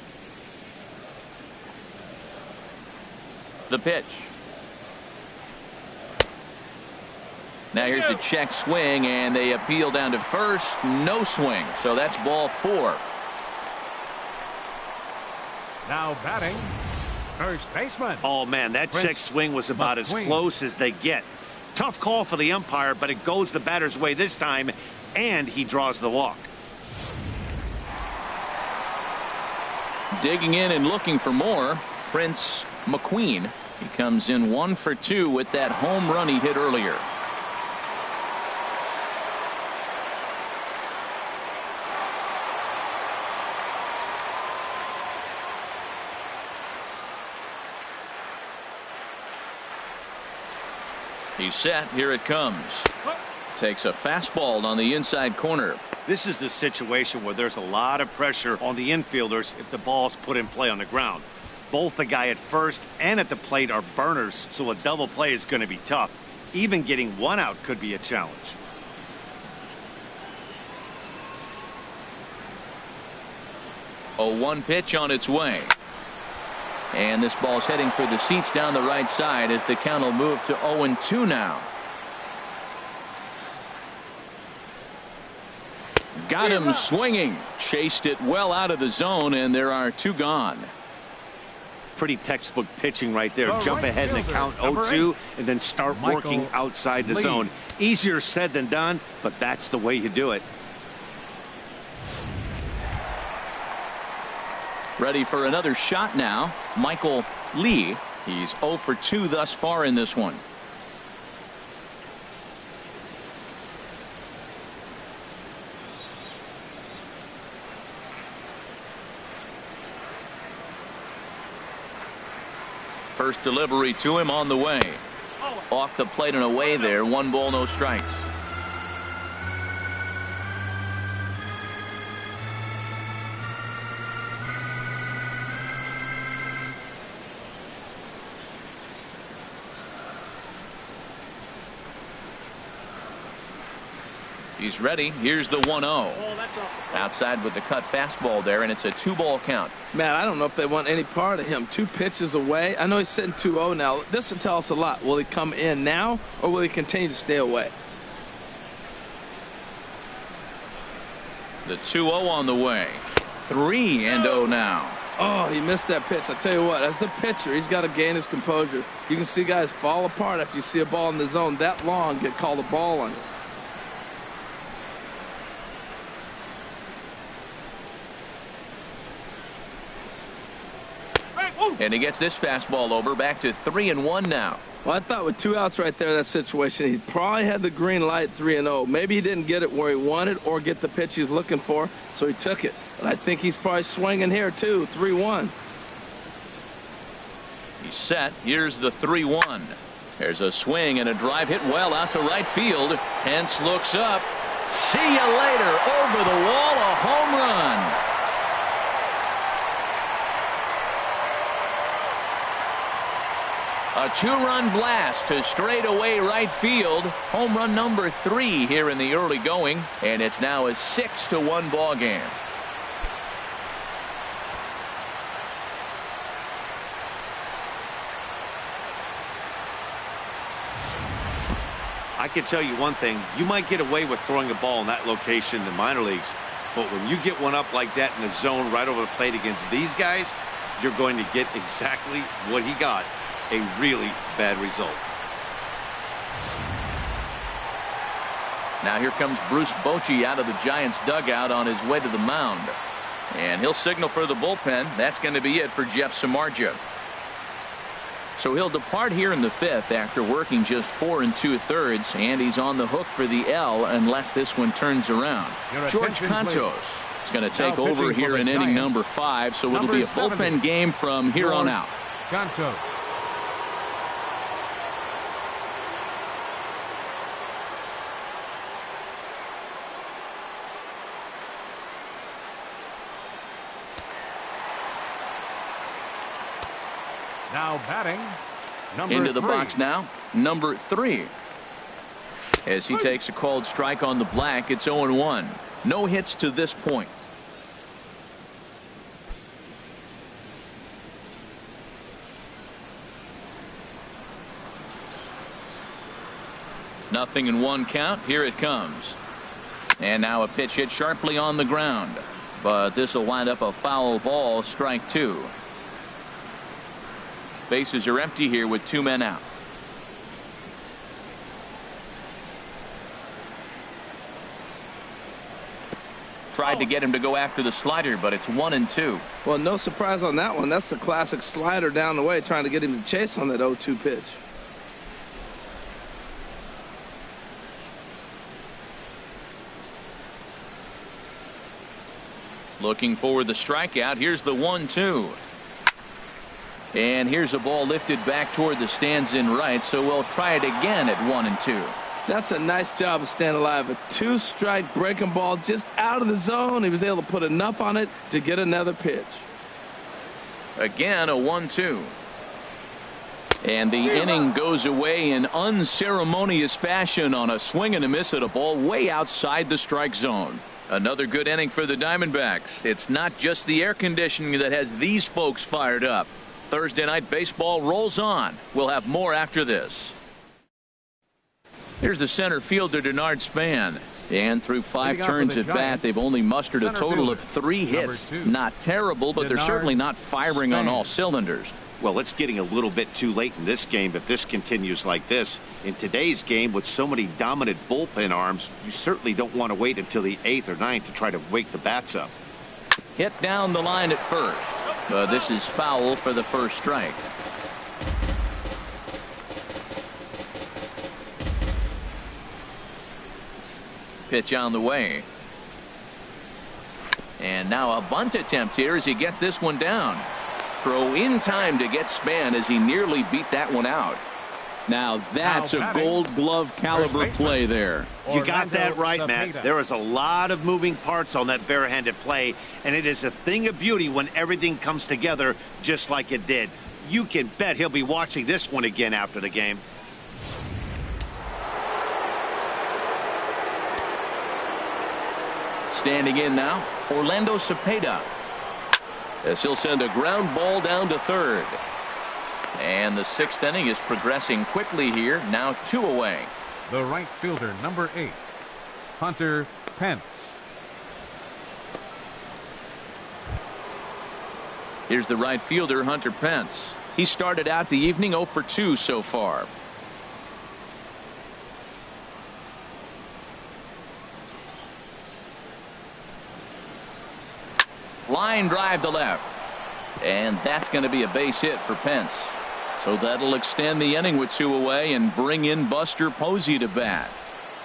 The pitch. Now here's a check swing, and they appeal down to first. No swing, so that's ball 4. Now batting, first baseman. Oh, man, that check swing was about as close as they get. Tough call for the umpire, but it goes the batter's way this time, and he draws the walk. Digging in and looking for more, Prince McQueen. He comes in 1 for 2 with that home run he hit earlier. He's set. Here it comes. Takes a fastball on the inside corner. This is the situation where there's a lot of pressure on the infielders if the ball's put in play on the ground. Both the guy at first and at the plate are burners, so a double play is going to be tough. Even getting one out could be a challenge. A 1 pitch on its way. And this ball's heading for the seats down the right side as the count will move to 0-2 now. Got him swinging. Chased it well out of the zone, and there are 2 gone. Pretty textbook pitching right there. Jump ahead in the count 0-2 and then start working outside the zone. Easier said than done, but that's the way you do it. Ready for another shot now. Michael Lee. He's 0 for 2 thus far in this one. First delivery to him on the way. Off the plate and away there. 1 ball, no strikes. He's ready. Here's the 1-0. Outside with the cut fastball there, and it's a 2-ball count. Man, I don't know if they want any part of him. 2 pitches away. I know he's sitting 2-0 now. This will tell us a lot. Will he come in now, or will he continue to stay away? The 2-0 on the way. 3-0 now. Oh, he missed that pitch. I tell you what, as the pitcher, he's got to gain his composure. You can see guys fall apart after you see a ball in the zone that long get called a ball on it. And he gets this fastball over. Back to 3-1 now. Well, I thought with 2 outs right there in that situation, he probably had the green light 3-0. Maybe he didn't get it where he wanted or get the pitch he's looking for, so he took it. But I think he's probably swinging here, too. 3-1. He's set. Here's the 3-1. There's a swing and a drive hit well out to right field. Hence looks up. See you later. Over the wall, a home run. A 2-run blast to straightaway right field. Home run number 3 here in the early going, and it's now a 6-1 ball game. I can tell you one thing. You might get away with throwing a ball in that location in the minor leagues, but when you get one up like that in the zone right over the plate against these guys, you're going to get exactly what he got. A really bad result. Now here comes Bruce Bochy out of the Giants dugout on his way to the mound. And he'll signal for the bullpen. That's going to be it for Jeff Samardzija. So he'll depart here in the 5th after working just 4 2/3, and he's on the hook for the L unless this one turns around. George Cantos is going to take over here in inning number 5, so it'll be a bullpen game from here on out. Cantos. Now batting, number into the 3. box now, number 3. As he takes a called strike on the black, it's 0-1. No hits to this point. Nothing in 1 count. Here it comes. And now a pitch hit sharply on the ground. But this will wind up a foul ball, strike 2. Bases are empty here with 2 men out. Tried to get him to go after the slider, but it's 1-2. Well, no surprise on that one. That's the classic slider down the way, trying to get him to chase on that 0-2 pitch. Looking for the strikeout. Here's the 1-2. And here's a ball lifted back toward the stands in right, so we'll try it again at 1-2. That's a nice job of staying alive. A 2-strike breaking ball just out of the zone. He was able to put enough on it to get another pitch. Again, a 1-2. And the inning goes away in unceremonious fashion on a swing and a miss at a ball way outside the strike zone. Another good inning for the Diamondbacks. It's not just the air conditioning that has these folks fired up. Thursday night baseball rolls on. We'll have more after this. Here's the center fielder, Denard Span. And through 5 turns at bat, they've only mustered a total of 3 hits. Not terrible, but they're certainly not firing on all cylinders. Well, it's getting a little bit too late in this game if this continues like this. In today's game, with so many dominant bullpen arms, you certainly don't want to wait until the 8th or 9th to try to wake the bats up. Hit down the line at first. This is foul for the first strike. Pitch on the way. And now a bunt attempt here as he gets this one down. Throw in time to get Span as he nearly beat that one out. Now that's a Gold Glove caliber play there. You got that right, Matt. There is a lot of moving parts on that barehanded play, and it is a thing of beauty when everything comes together just like it did. You can bet he'll be watching this one again after the game. Standing in now, Orlando Cepeda. As he'll send a ground ball down to third. And the 6th inning is progressing quickly here. Now 2 away. The right fielder, number 8, Hunter Pence. Here's the right fielder, Hunter Pence. He started out the evening 0 for 2 so far. Line drive to left. And that's going to be a base hit for Pence. So that'll extend the inning with 2 away and bring in Buster Posey to bat.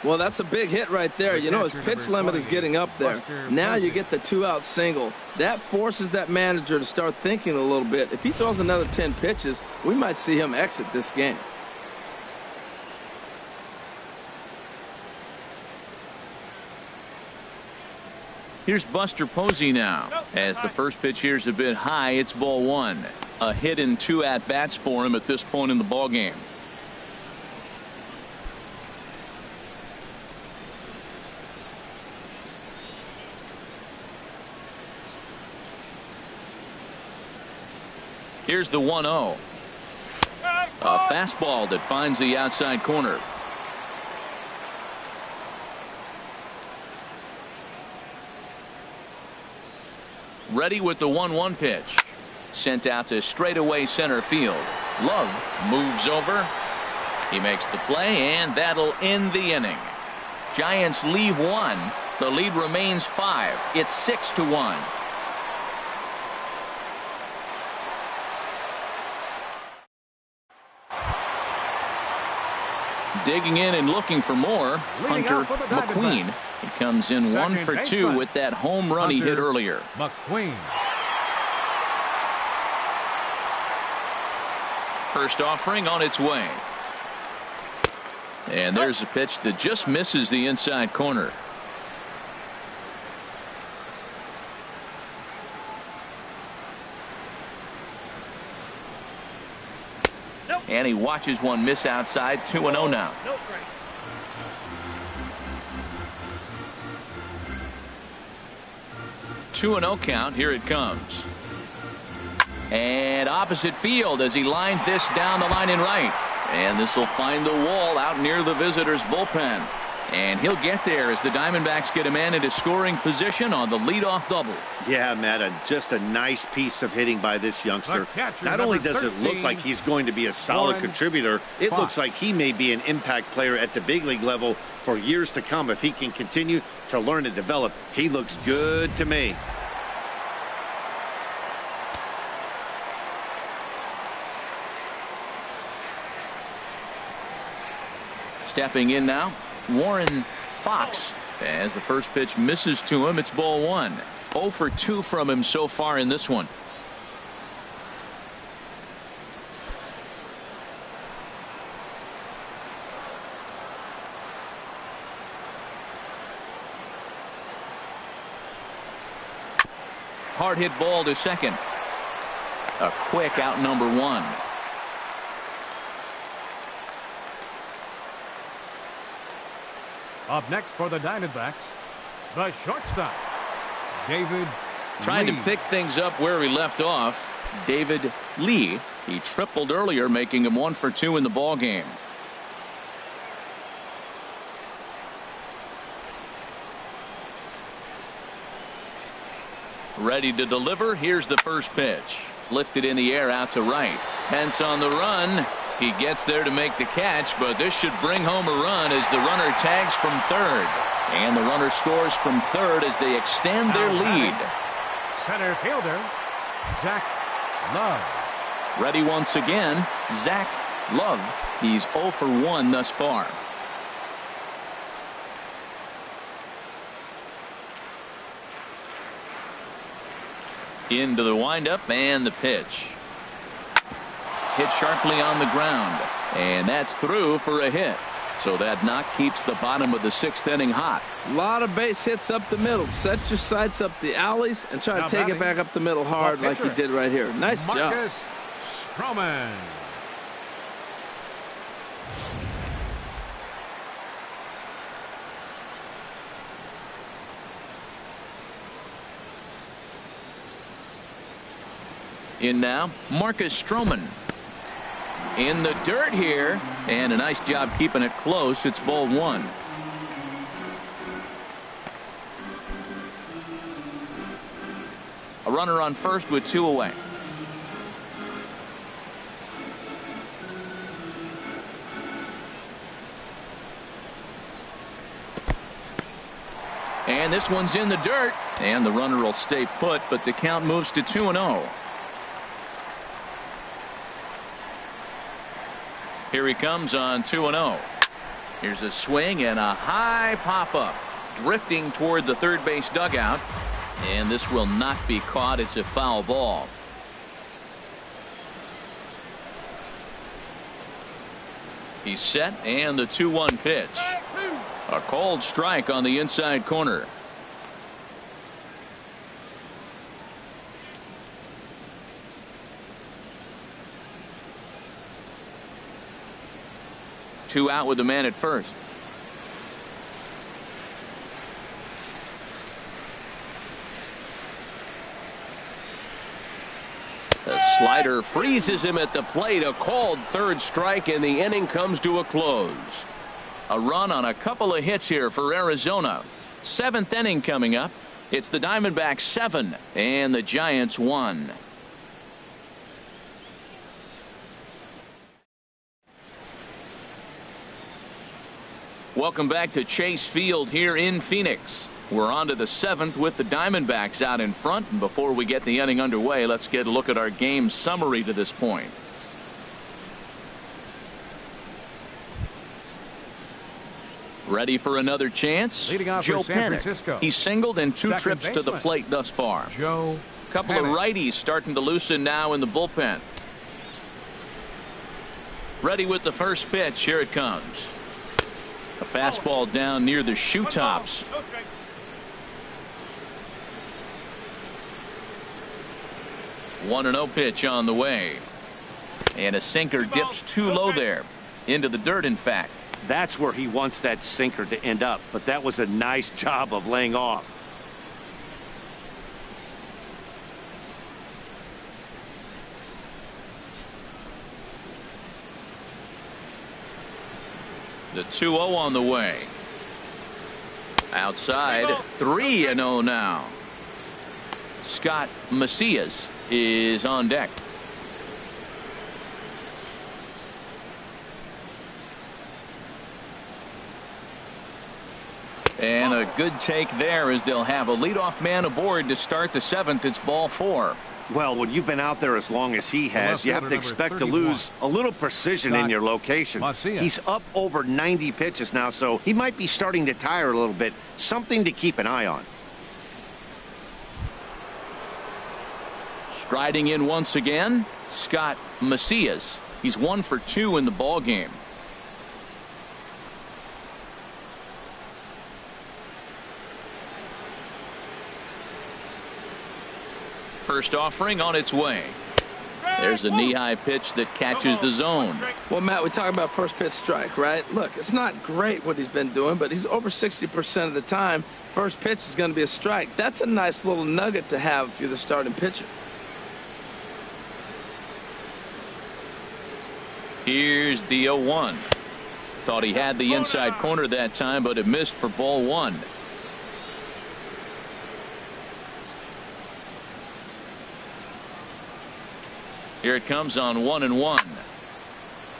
Well, that's a big hit right there. You know, his pitch limit is getting up there. Now you get the 2-out single. That forces that manager to start thinking a little bit. If he throws another 10 pitches, we might see him exit this game. Here's Buster Posey now. As the first pitch here's a bit high, it's ball 1. A hit in 2 at-bats for him at this point in the ballgame. Here's the 1-0. A fastball that finds the outside corner. Ready with the 1-1 pitch. Sent out to straightaway center field. Love moves over. He makes the play, and that'll end the inning. Giants leave 1. The lead remains 5. It's 6-1. Digging in and looking for more, Hunter McQueen. He comes in 1 for 2 with that home run he hit earlier. McQueen. First offering on its way. And there's a pitch that just misses the inside corner. And he watches one miss outside. 2-0 now. 2-0 count. Here it comes. And opposite field as he lines this down the line in right. And this will find the wall out near the visitors' bullpen. And he'll get there as the Diamondbacks get a man into scoring position on the leadoff double. Yeah, Matt, just a nice piece of hitting by this youngster. Not only does it look like he's going to be a solid contributor, it looks like he may be an impact player at the big league level for years to come if he can continue to learn and develop. He looks good to me. Stepping in now, Warren Fox. As the first pitch misses to him, it's ball one. 0 for 2 from him so far in this one. Hard hit ball to second. A quick out number one. Up next for the Diamondbacks, the shortstop, David Trying Lee. to pick things up where he left off, David Lee. He tripled earlier, making him 1 for 2 in the ball game. Ready to deliver. Here's the first pitch. Lifted in the air out to right. Pence on the run. He gets there to make the catch, but this should bring home a run as the runner tags from third. And the runner scores from third as they extend their lead. Center fielder, Zach Love. Ready once again, Zach Love. He's 0 for 1 thus far. Into the windup and the pitch. Hit sharply on the ground, and that's through for a hit. So that knock keeps the bottom of the 6th inning hot. A lot of base hits up the middle. Set your sights up the alleys and try to take it back up the middle hard like you did right here. Nice job. Marcus Stroman. In now, Marcus Stroman. In the dirt here, and a nice job keeping it close. It's ball one. A runner on first with 2 away. And this one's in the dirt, and the runner will stay put, but the count moves to 2-0. Here he comes on 2-0. Here's a swing and a high pop-up. Drifting toward the third base dugout. And this will not be caught. It's a foul ball. He's set, and the 2-1 pitch. A called strike on the inside corner. Two out with the man at first. The slider freezes him at the plate. A called third strike, and the inning comes to a close. A run on a couple of hits here for Arizona. 7th inning coming up. It's the Diamondbacks 7 and the Giants 1. Welcome back to Chase Field here in Phoenix. We're on to the 7th with the Diamondbacks out in front. And before we get the inning underway, let's get a look at our game summary to this point. Ready for another chance? Leading off Joe for San Panik. Francisco. He's singled in 2 Second trips to the baseman. plate thus far. Joe Couple Panik. of righties starting to loosen now in the bullpen. Ready with the first pitch. Here it comes. A fastball down near the shoe tops. No strike. One and 0 pitch on the way. And a sinker dips too low there. Into the dirt, in fact. That's where he wants that sinker to end up, but that was a nice job of laying off. The 2-0 on the way. Outside, 3-0 now. Scott Macias is on deck. And a good take there as they'll have a leadoff man aboard to start the 7th. It's ball 4. Well, when you've been out there as long as he has, you have to expect to lose a little precision in your location. He's up over 90 pitches now, so he might be starting to tire a little bit. Something to keep an eye on. Striding in once again, Scott Macias. He's 1 for 2 in the ball game. First offering on its way. There's a knee-high pitch that catches the zone. Well, Matt, we talk about first pitch strike, right? Look, it's not great what he's been doing, but he's over 60% of the time. First pitch is going to be a strike. That's a nice little nugget to have if you're the starting pitcher. Here's the 0-1. Thought he had the inside corner that time, but it missed for ball 1. Here it comes on 1-1.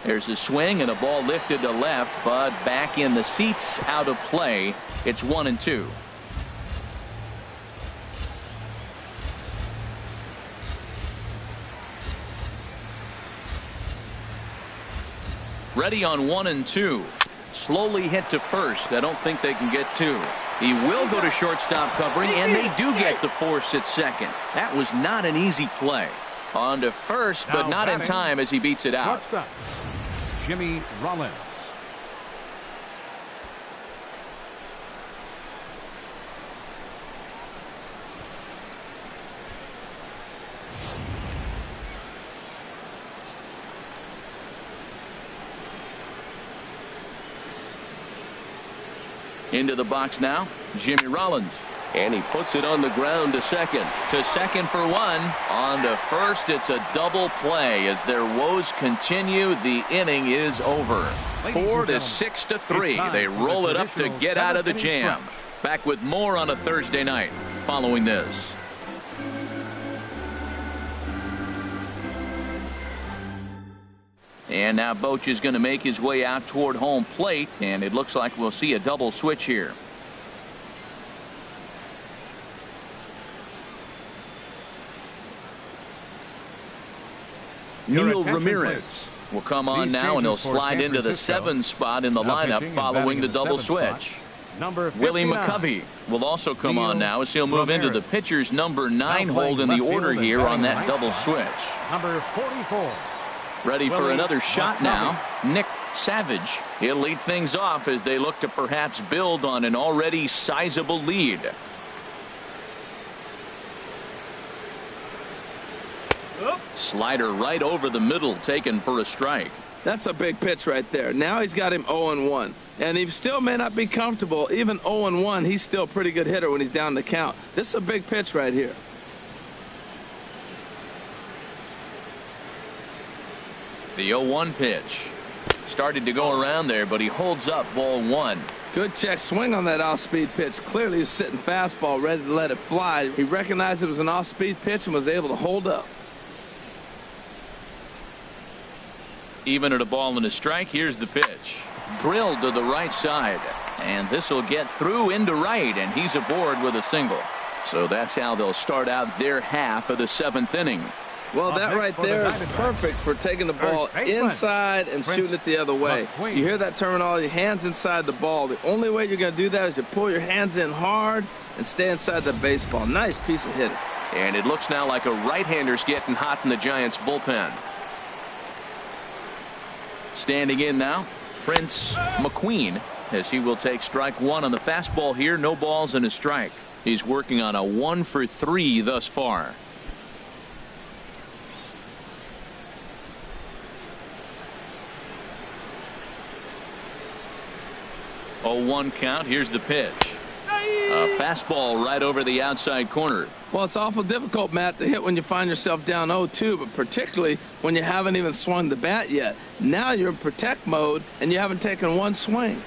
There's a swing and a ball lifted to left, but back in the seats, out of play. It's 1-2. Ready on 1-2. Slowly hit to first. I don't think they can get 2. He will go to shortstop covering, and they do get the force at second. That was not an easy play. On to first, but not in time as he beats it out. Shortstop, Jimmy Rollins. Into the box now, Jimmy Rollins. And he puts it on the ground to second. To second for 1. On to first. It's a double play as their woes continue. The inning is over. 4 to 6 to 3. They roll it up to get out of the jam. Back with more on a Thursday night following this. And now Boch is going to make his way out toward home plate, and it looks like we'll see a double switch here. Neil Ramirez will come on now, and he'll slide into the 7 spot in the lineup following the double switch. Willie McCovey will also come on now as he'll move into the pitcher's number 9 hold in the order here on that double switch. Number 44. Ready for another shot now, Nick Savage. He'll lead things off as they look to perhaps build on an already sizable lead. Slider right over the middle, taken for a strike. That's a big pitch right there. Now he's got him 0-1. And he still may not be comfortable. Even 0-1, he's still a pretty good hitter when he's down the count. This is a big pitch right here. The 0-1 pitch. Started to go around there, but he holds up ball 1. Good check swing on that off-speed pitch. Clearly he's sitting fastball ready to let it fly. He recognized it was an off-speed pitch and was able to hold up. Even at a ball and a strike, here's the pitch. Drilled to the right side. And this will get through into right, and he's aboard with a single. So that's how they'll start out their half of the 7th inning. Well, that right there is perfect for taking the ball inside and shooting it the other way. You hear that terminology, hands inside the ball. The only way you're going to do that is to pull your hands in hard and stay inside the baseball. Nice piece of hitting. And it looks now like a right-hander's getting hot in the Giants' bullpen. Standing in now, Prince McQueen, as he will take strike 1 on the fastball here. No balls and a strike. He's working on a 1 for 3 thus far. Oh, 1 count. Here's the pitch. A fastball right over the outside corner. Well, it's awful difficult, Matt, to hit when you find yourself down 0-2, but particularly when you haven't even swung the bat yet. Now you're in protect mode, and you haven't taken one swing.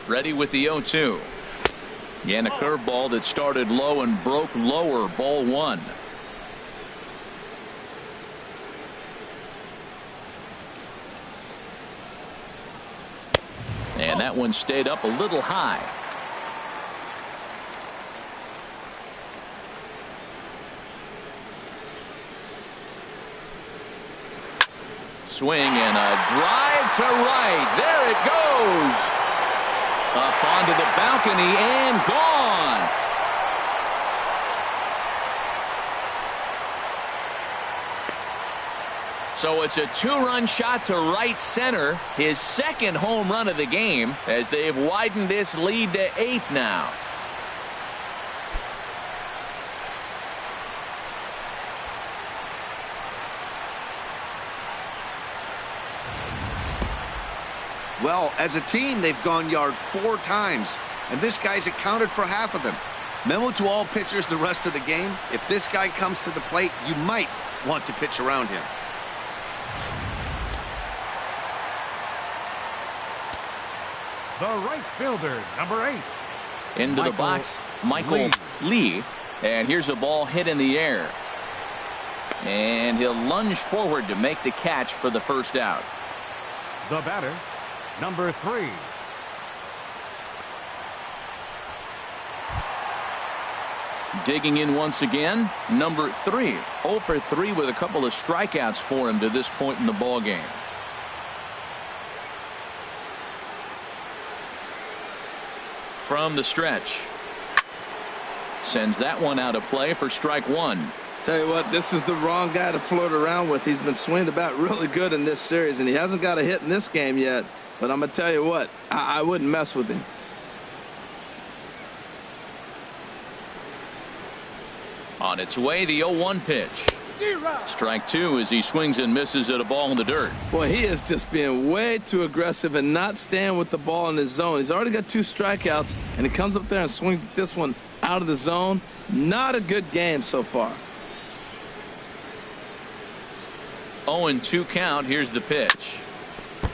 Ready with the 0-2. And a curveball that started low and broke lower. Ball 1. And that one stayed up a little high. Swing and a drive to right. There it goes. Up onto the balcony and gone. So it's a 2-run shot to right center. His second home run of the game as they've widened this lead to 8 now. Well, as a team, they've gone yard 4 times, and this guy's accounted for half of them. Memo to all pitchers the rest of the game: if this guy comes to the plate, you might want to pitch around him. The right fielder, number 8. Into the box, Michael Lee. And here's a ball hit in the air. And he'll lunge forward to make the catch for the first out. The batter, number 3. Digging in once again, number 3. 0 for 3 with a couple of strikeouts for him to this point in the ball game. From the stretch. Sends that one out of play for strike 1. Tell you what, this is the wrong guy to float around with. He's been swinging about really good in this series, and he hasn't got a hit in this game yet. But I'm going to tell you what, I wouldn't mess with him. On its way, the 0-1 pitch. Strike 2 as he swings and misses at a ball in the dirt. Boy, he is just being way too aggressive and not staying with the ball in his zone. He's already got 2 strikeouts, and he comes up there and swings this one out of the zone. Not a good game so far. 0-2 count. Here's the pitch.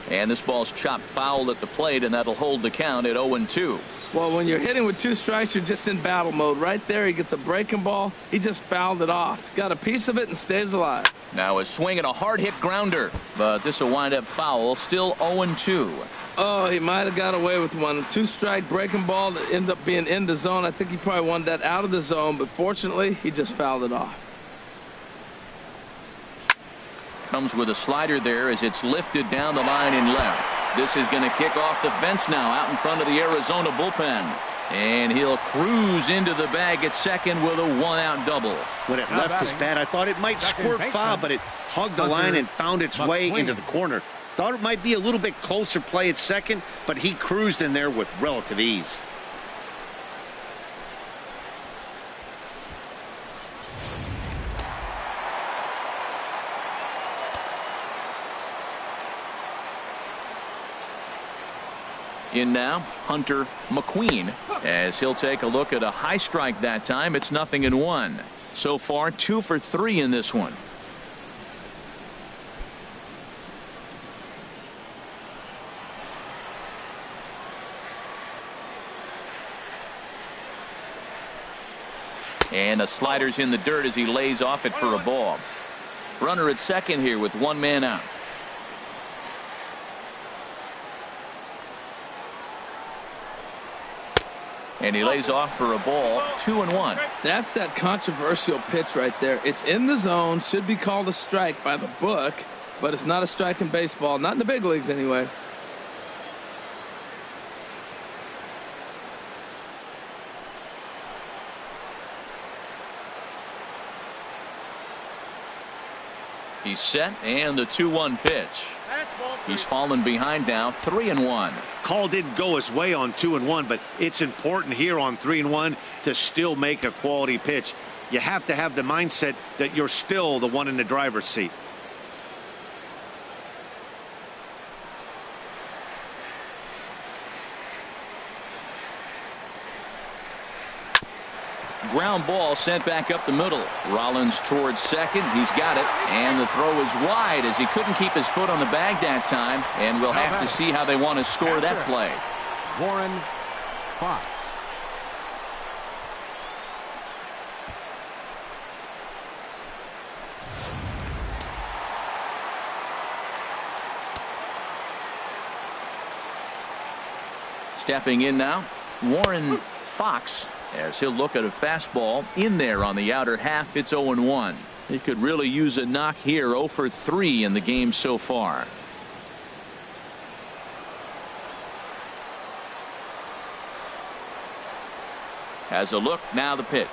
And this ball's chopped foul at the plate, and that'll hold the count at 0-2. Well, when you're hitting with 2 strikes, you're just in battle mode. Right there, he gets a breaking ball. He just fouled it off. Got a piece of it and stays alive. Now a swing and a hard hit grounder, but this will wind up foul. Still 0-2. Oh, he might have got away with one. 2-strike breaking ball that ended up being in the zone. I think he probably wanted that out of the zone, but fortunately, he just fouled it off. Comes with a slider there as it's lifted down the line in left. This is going to kick off the fence now out in front of the Arizona bullpen. And he'll cruise into the bag at second with a 1-out double. When it left his bat, I thought it might squirt foul, but it hugged the line and found its way into the corner. Thought it might be a little bit closer play at second, but he cruised in there with relative ease. In now, Hunter McQueen, as he'll take a look at a high strike that time. It's 0-1. So far, 2 for 3 in this one. And the slider's in the dirt as he lays off it for a ball. Runner at second here with 1 man out. And he lays off for a ball. 2-1. That's that controversial pitch right there. It's in the zone, should be called a strike by the book, but it's not a strike in baseball, not in the big leagues anyway. He's set, and the 2-1 pitch. He's fallen behind now, 3-1. Call didn't go his way on 2-1, but it's important here on 3-1 to still make a quality pitch. You have to have the mindset that you're still the one in the driver's seat. Ground ball sent back up the middle. Rollins towards second. He's got it. And the throw is wide as he couldn't keep his foot on the bag that time. And we'll have to see how they want to score that play. Warren Fox. Stepping in now, Warren Fox, as he'll look at a fastball in there on the outer half. It's 0-1. He could really use a knock here. 0 for 3 in the game so far. Has a look, now the pitch.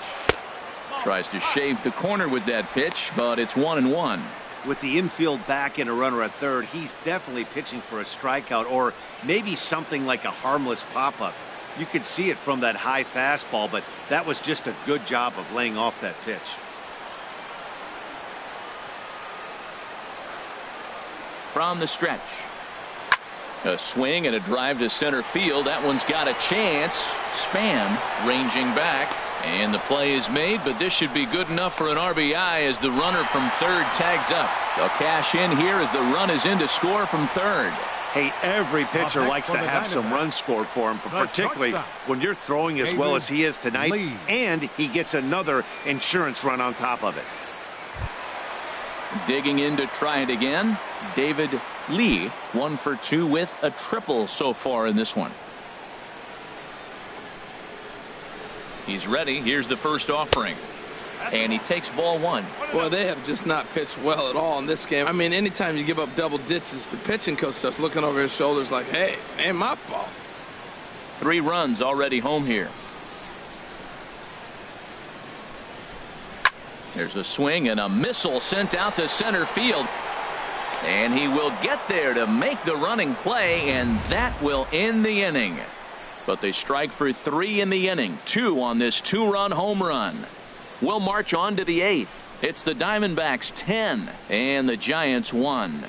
Tries to shave the corner with that pitch, but it's 1-1. With the infield back and a runner at third, he's definitely pitching for a strikeout or maybe something like a harmless pop-up. You could see it from that high fastball, but that was just a good job of laying off that pitch. From the stretch. A swing and a drive to center field. That one's got a chance. Span ranging back. And the play is made, but this should be good enough for an RBI as the runner from third tags up. They'll cash in here as the run is in to score from third. Hey, every pitcher likes to have some runs scored for him, but particularly when you're throwing as well as he is tonight, and he gets another insurance run on top of it. Digging in to try it again, David Lee, 1 for 2 with a triple so far in this one. He's ready. Here's the first offering. And he takes ball 1. Well, they have just not pitched well at all in this game. I mean, anytime you give up double digits, the pitching coach starts looking over his shoulders like, hey, ain't my fault. 3 runs already home here. There's a swing and a missile sent out to center field. And he will get there to make the running play, and that will end the inning. But they strike for 3 in the inning. 2 on this 2-run home run. We'll march on to the 8th. It's the Diamondbacks 10 and the Giants 1.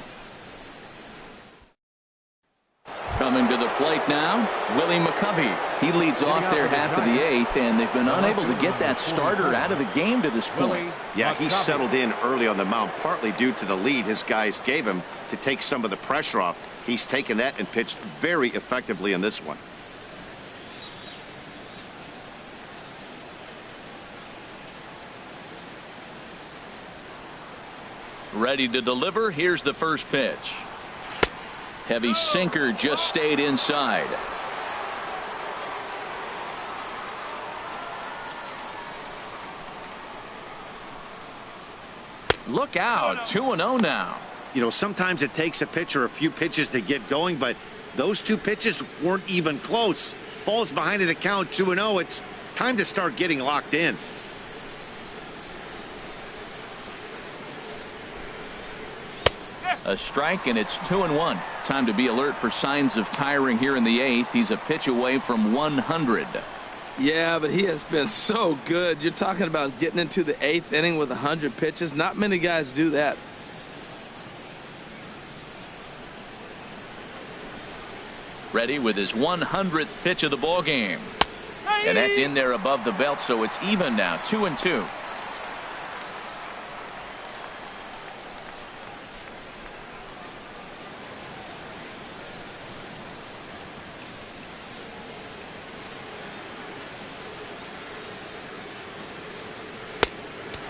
Coming to the plate now, Willie McCovey. He leads off their half of the 8th, and they've been unable to get that starter out of the game to this point. Yeah, he settled in early on the mound, partly due to the lead his guys gave him to take some of the pressure off. He's taken that and pitched very effectively in this one. Ready to deliver. Here's the first pitch. Heavy sinker just stayed inside. Look out. 2-0 now. You know, sometimes it takes a pitcher a few pitches to get going, but those 2 pitches weren't even close. Ball's behind at the count, 2-0. It's time to start getting locked in. A strike, and it's 2-1. Time to be alert for signs of tiring here in the 8th. He's a pitch away from 100. Yeah, but he has been so good. You're talking about getting into the 8th inning with 100 pitches. Not many guys do that. Ready with his 100th pitch of the ball game. And that's in there above the belt, so it's even now, 2-2.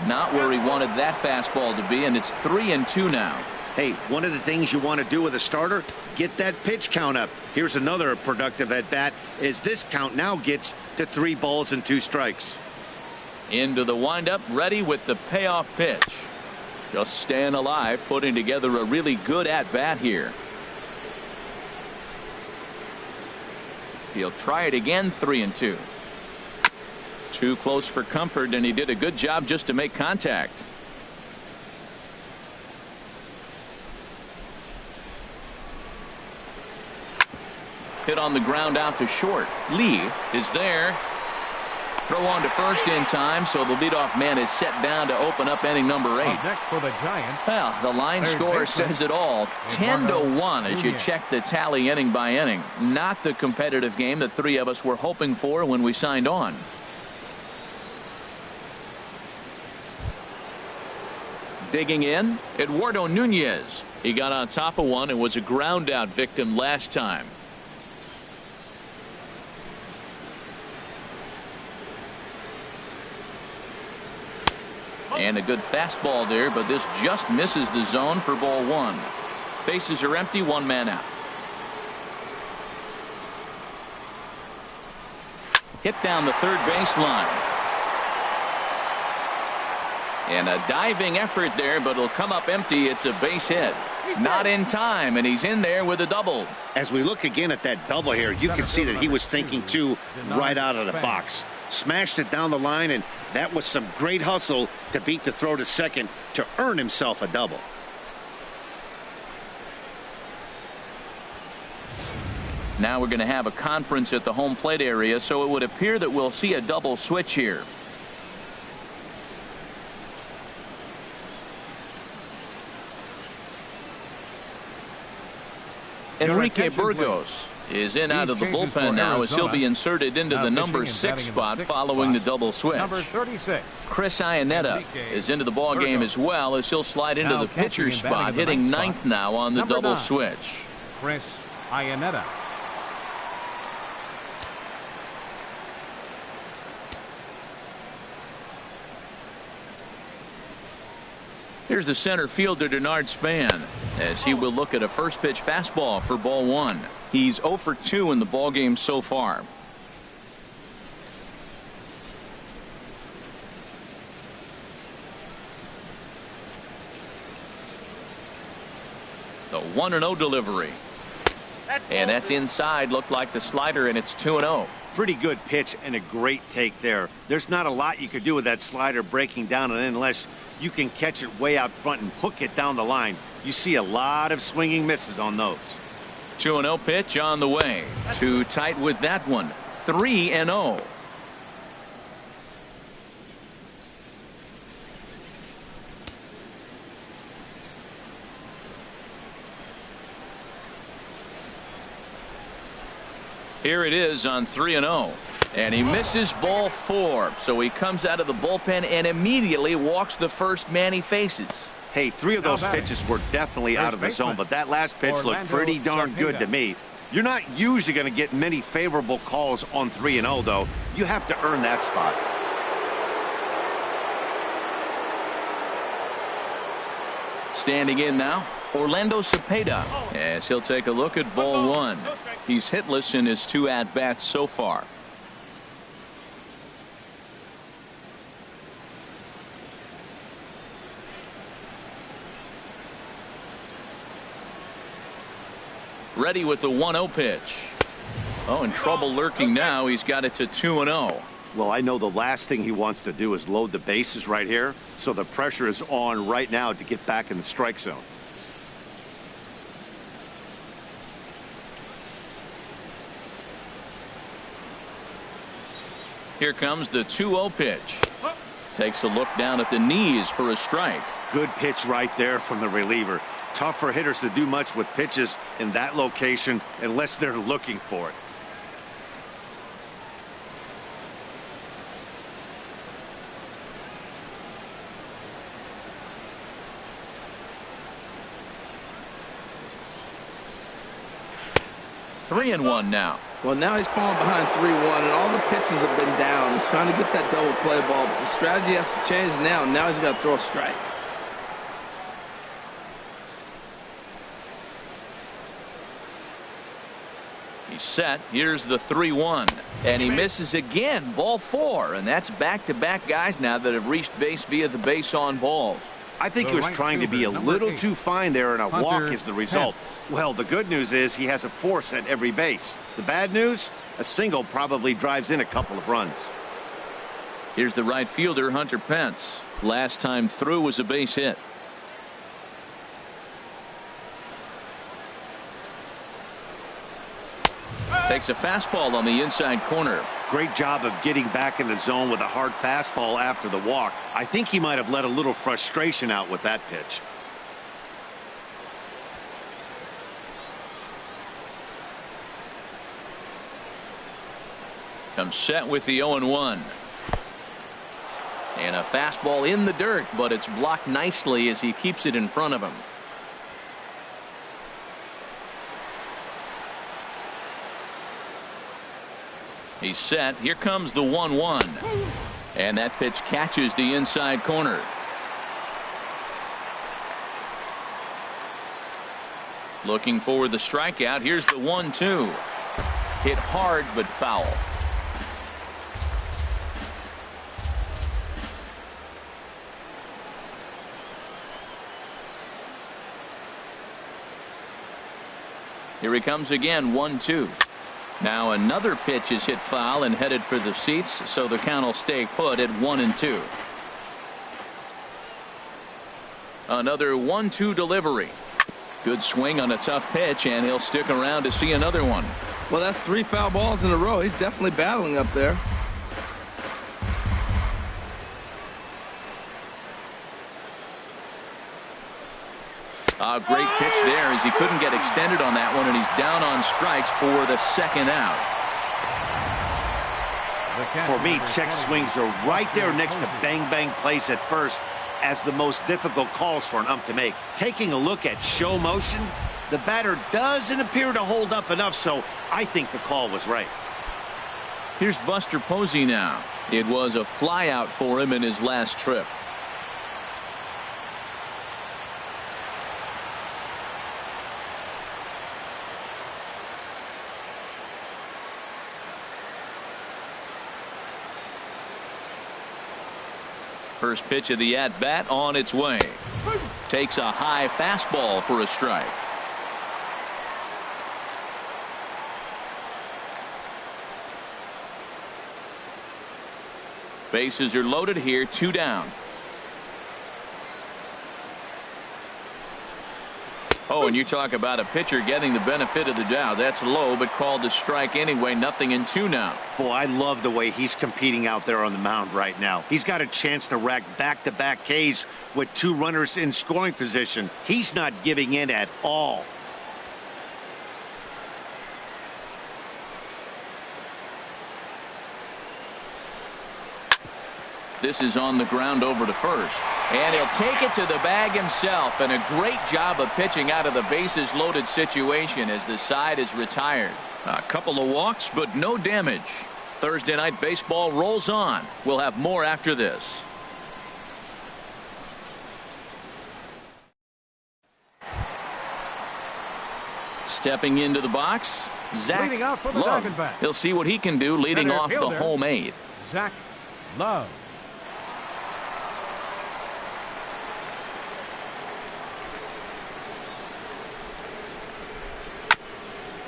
Not where he wanted that fastball to be, and it's 3-2 now. Hey, one of the things you want to do with a starter, get that pitch count up. Here's another productive at bat as this count now gets to 3 balls and 2 strikes. Into the windup, ready with the payoff pitch. Just staying alive, putting together a really good at bat here. He'll try it again. 3-2. Too close for comfort, and he did a good job just to make contact. Hit on the ground out to short. Lee is there. Throw on to first in time, so the leadoff man is set down to open up inning number 8. Next for the Giants. Well, the line score says it all. 10-1 as you check the tally inning by inning. Not the competitive game that 3 of us were hoping for when we signed on. Digging in, Eduardo Nunez. He got on top of one and was a ground out victim last time. And a good fastball there, but this just misses the zone for ball one. Bases are empty, one man out. Hit down the third baseline. And a diving effort there, but it'll come up empty. It's a base hit. Not in time, and he's in there with a double. As we look again at that double here, you can see that he was thinking too right out of the box. Smashed it down the line, and that was some great hustle to beat the throw to second to earn himself a double. Now we're going to have a conference at the home plate area, so it would appear that we'll see a double switch here. Enrique Burgos is in out of the bullpen now as he'll be inserted into the number 6 spot following the double switch. Number 36. Chris Iannetta is into the ball game as well as he'll slide into the pitcher spot, hitting ninth now on the double switch. Chris Iannetta. Here's the center fielder, Denard Span, as he will look at a first pitch fastball for ball one. He's 0 for 2 in the ball game so far. The 1-0 delivery. And that's inside. Looked like the slider, and it's 2-0. Pretty good pitch and a great take there. There's not a lot you could do with that slider breaking down and in unless you can catch it way out front and hook it down the line. You see a lot of swinging misses on those. 2-0 pitch on the way. Too tight with that one. 3-0. Here it is on 3-0. And he misses ball 4. So he comes out of the bullpen and immediately walks the first man he faces. Hey, 3 of those pitches were definitely out of the zone, but that last pitch looked pretty darn good to me. You're not usually going to get many favorable calls on 3-0, though. You have to earn that spot. Standing in now, Orlando Cepeda, as he'll take a look at ball one. He's hitless in his 2 at-bats so far. Ready with the 1-0 pitch. Oh, and trouble lurking now. He's got it to 2-0. Well, I know the last thing he wants to do is load the bases right here, so the pressure is on right now to get back in the strike zone. Here comes the 2-0 pitch. Takes a look down at the knees for a strike. Good pitch right there from the reliever. Tough for hitters to do much with pitches in that location unless they're looking for it. Three and one now. Well, now he's falling behind 3-1, and all the pitches have been down. He's trying to get that double play ball, but the strategy has to change now. Now he's got to throw a strike. He's set. Here's the 3-1. And he misses again. Ball 4. And that's back-to-back guys now that have reached base via the base on balls. I think he was trying to be a little too fine there, and a walk is the result. Well, the good news is he has a force at every base. The bad news, a single probably drives in a couple of runs. Here's the right fielder, Hunter Pence. Last time through was a base hit. Takes a fastball on the inside corner. Great job of getting back in the zone with a hard fastball after the walk. I think he might have let a little frustration out with that pitch. Comes set with the 0-1. And a fastball in the dirt, but it's blocked nicely as he keeps it in front of him. He's set. Here comes the 1-1. And that pitch catches the inside corner. Looking for the strikeout. Here's the 1-2. Hit hard but foul. Here he comes again, 1-2. Now another pitch is hit foul and headed for the seats, so the count will stay put at 1-2. Another 1-2 delivery. Good swing on a tough pitch, and he'll stick around to see another one. Well, that's 3 foul balls in a row. He's definitely battling up there. A great pitch there as he couldn't get extended on that one, and he's down on strikes for the second out. For me, check swings are right there next to bang-bang plays at first as the most difficult calls for an ump to make. Taking a look at show motion, the batter doesn't appear to hold up enough, so I think the call was right. Here's Buster Posey now. It was a flyout for him in his last trip. First pitch of the at-bat on its way. Takes a high fastball for a strike. Bases are loaded here, 2 down. Oh, and you talk about a pitcher getting the benefit of the doubt. That's low, but called a strike anyway. 0-2 now. Boy, I love the way he's competing out there on the mound right now. He's got a chance to rack back-to-back Ks with 2 runners in scoring position. He's not giving in at all. This is on the ground over to first. And he'll take it to the bag himself. And a great job of pitching out of the bases loaded situation as the side is retired. A couple of walks, but no damage. Thursday Night Baseball rolls on. We'll have more after this. Stepping into the box, Zach Leading out for the Love. Diamondbacks. He'll see what he can do leading Center off the fielder, home 8th. Zach Love.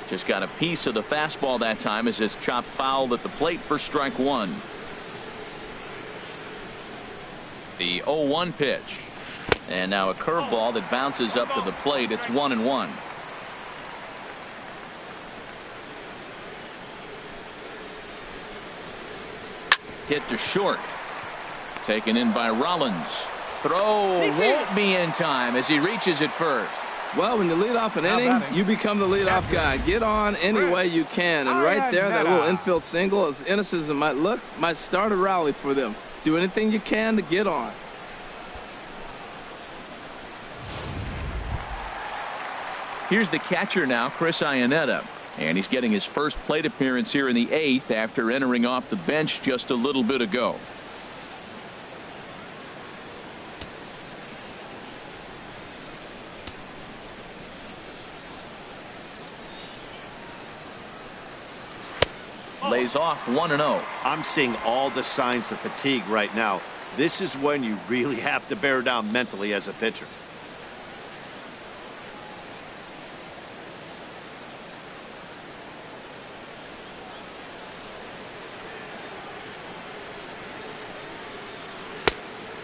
Just got a piece of the fastball that time as it's chopped foul at the plate for strike 1. The 0-1 pitch. And now a curveball that bounces up to the plate. It's 1-1. Hit to short. Taken in by Rollins. Throw won't be in time as he reaches it first. Well, when you lead off an inning, you become the leadoff guy. Get on any way you can. And right there, that little infield single, as innocent as it might look, might start a rally for them. Do anything you can to get on. Here's the catcher now, Chris Iannetta. And he's getting his first plate appearance here in the 8th after entering off the bench just a little bit ago. Lays off 1-0. I'm seeing all the signs of fatigue right now. This is when you really have to bear down mentally as a pitcher.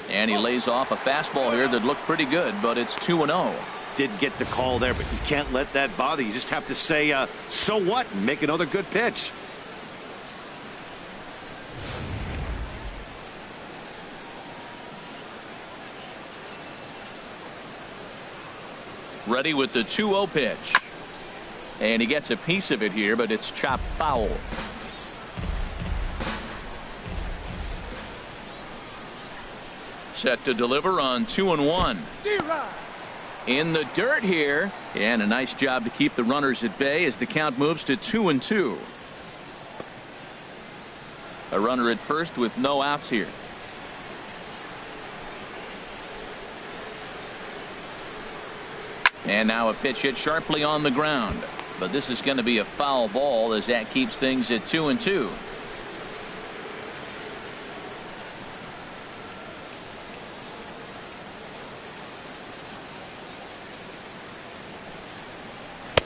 And he lays off a fastball here that looked pretty good, but it's 2-0. Did get the call there, but you can't let that bother you. Just have to say, so what, and make another good pitch. Ready with the 2-0 pitch. And he gets a piece of it here, but it's chopped foul. Set to deliver on 2-1. In the dirt here. And a nice job to keep the runners at bay as the count moves to 2-2. A runner at first with no outs here. And now a pitch hit sharply on the ground. But this is going to be a foul ball as that keeps things at 2-2.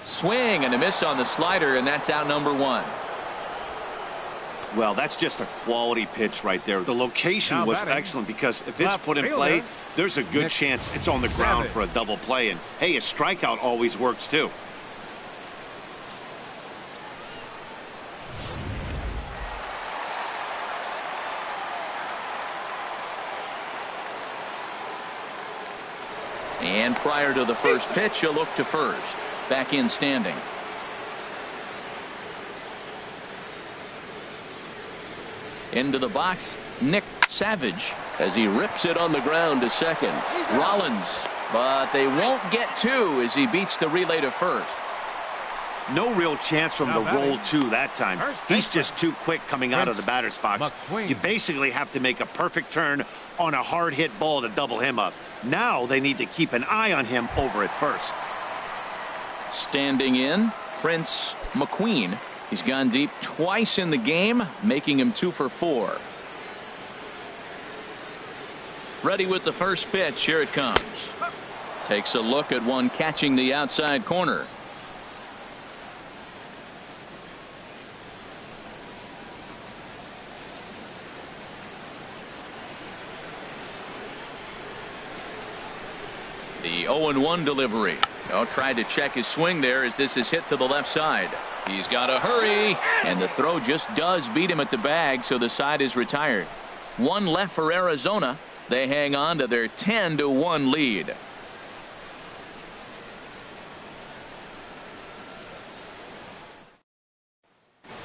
Swing and a miss on the slider, and that's out number 1. Well, that's just a quality pitch right there. The location was excellent because if it's put in play, there's a good chance it's on the ground for a double play. And, hey, a strikeout always works, too. And prior to the first pitch, he'll look to first. Back in standing. Into the box, Nick Savage as he rips it on the ground to second. Rollins, but they won't get 2 as he beats the relay to first. No real chance from the roll 2 that time. He's just too quick coming out of the batter's box. You basically have to make a perfect turn on a hard hit ball to double him up. Now they need to keep an eye on him over at first. Standing in, Prince McQueen. He's gone deep twice in the game, making him 2 for 4. Ready with the first pitch. Here it comes. Takes a look at one catching the outside corner. The 0-1 delivery. Tried to check his swing there as this is hit to the left side. He's got to hurry, and the throw just does beat him at the bag, so the side is retired. 1 left for Arizona. They hang on to their 10-1 lead.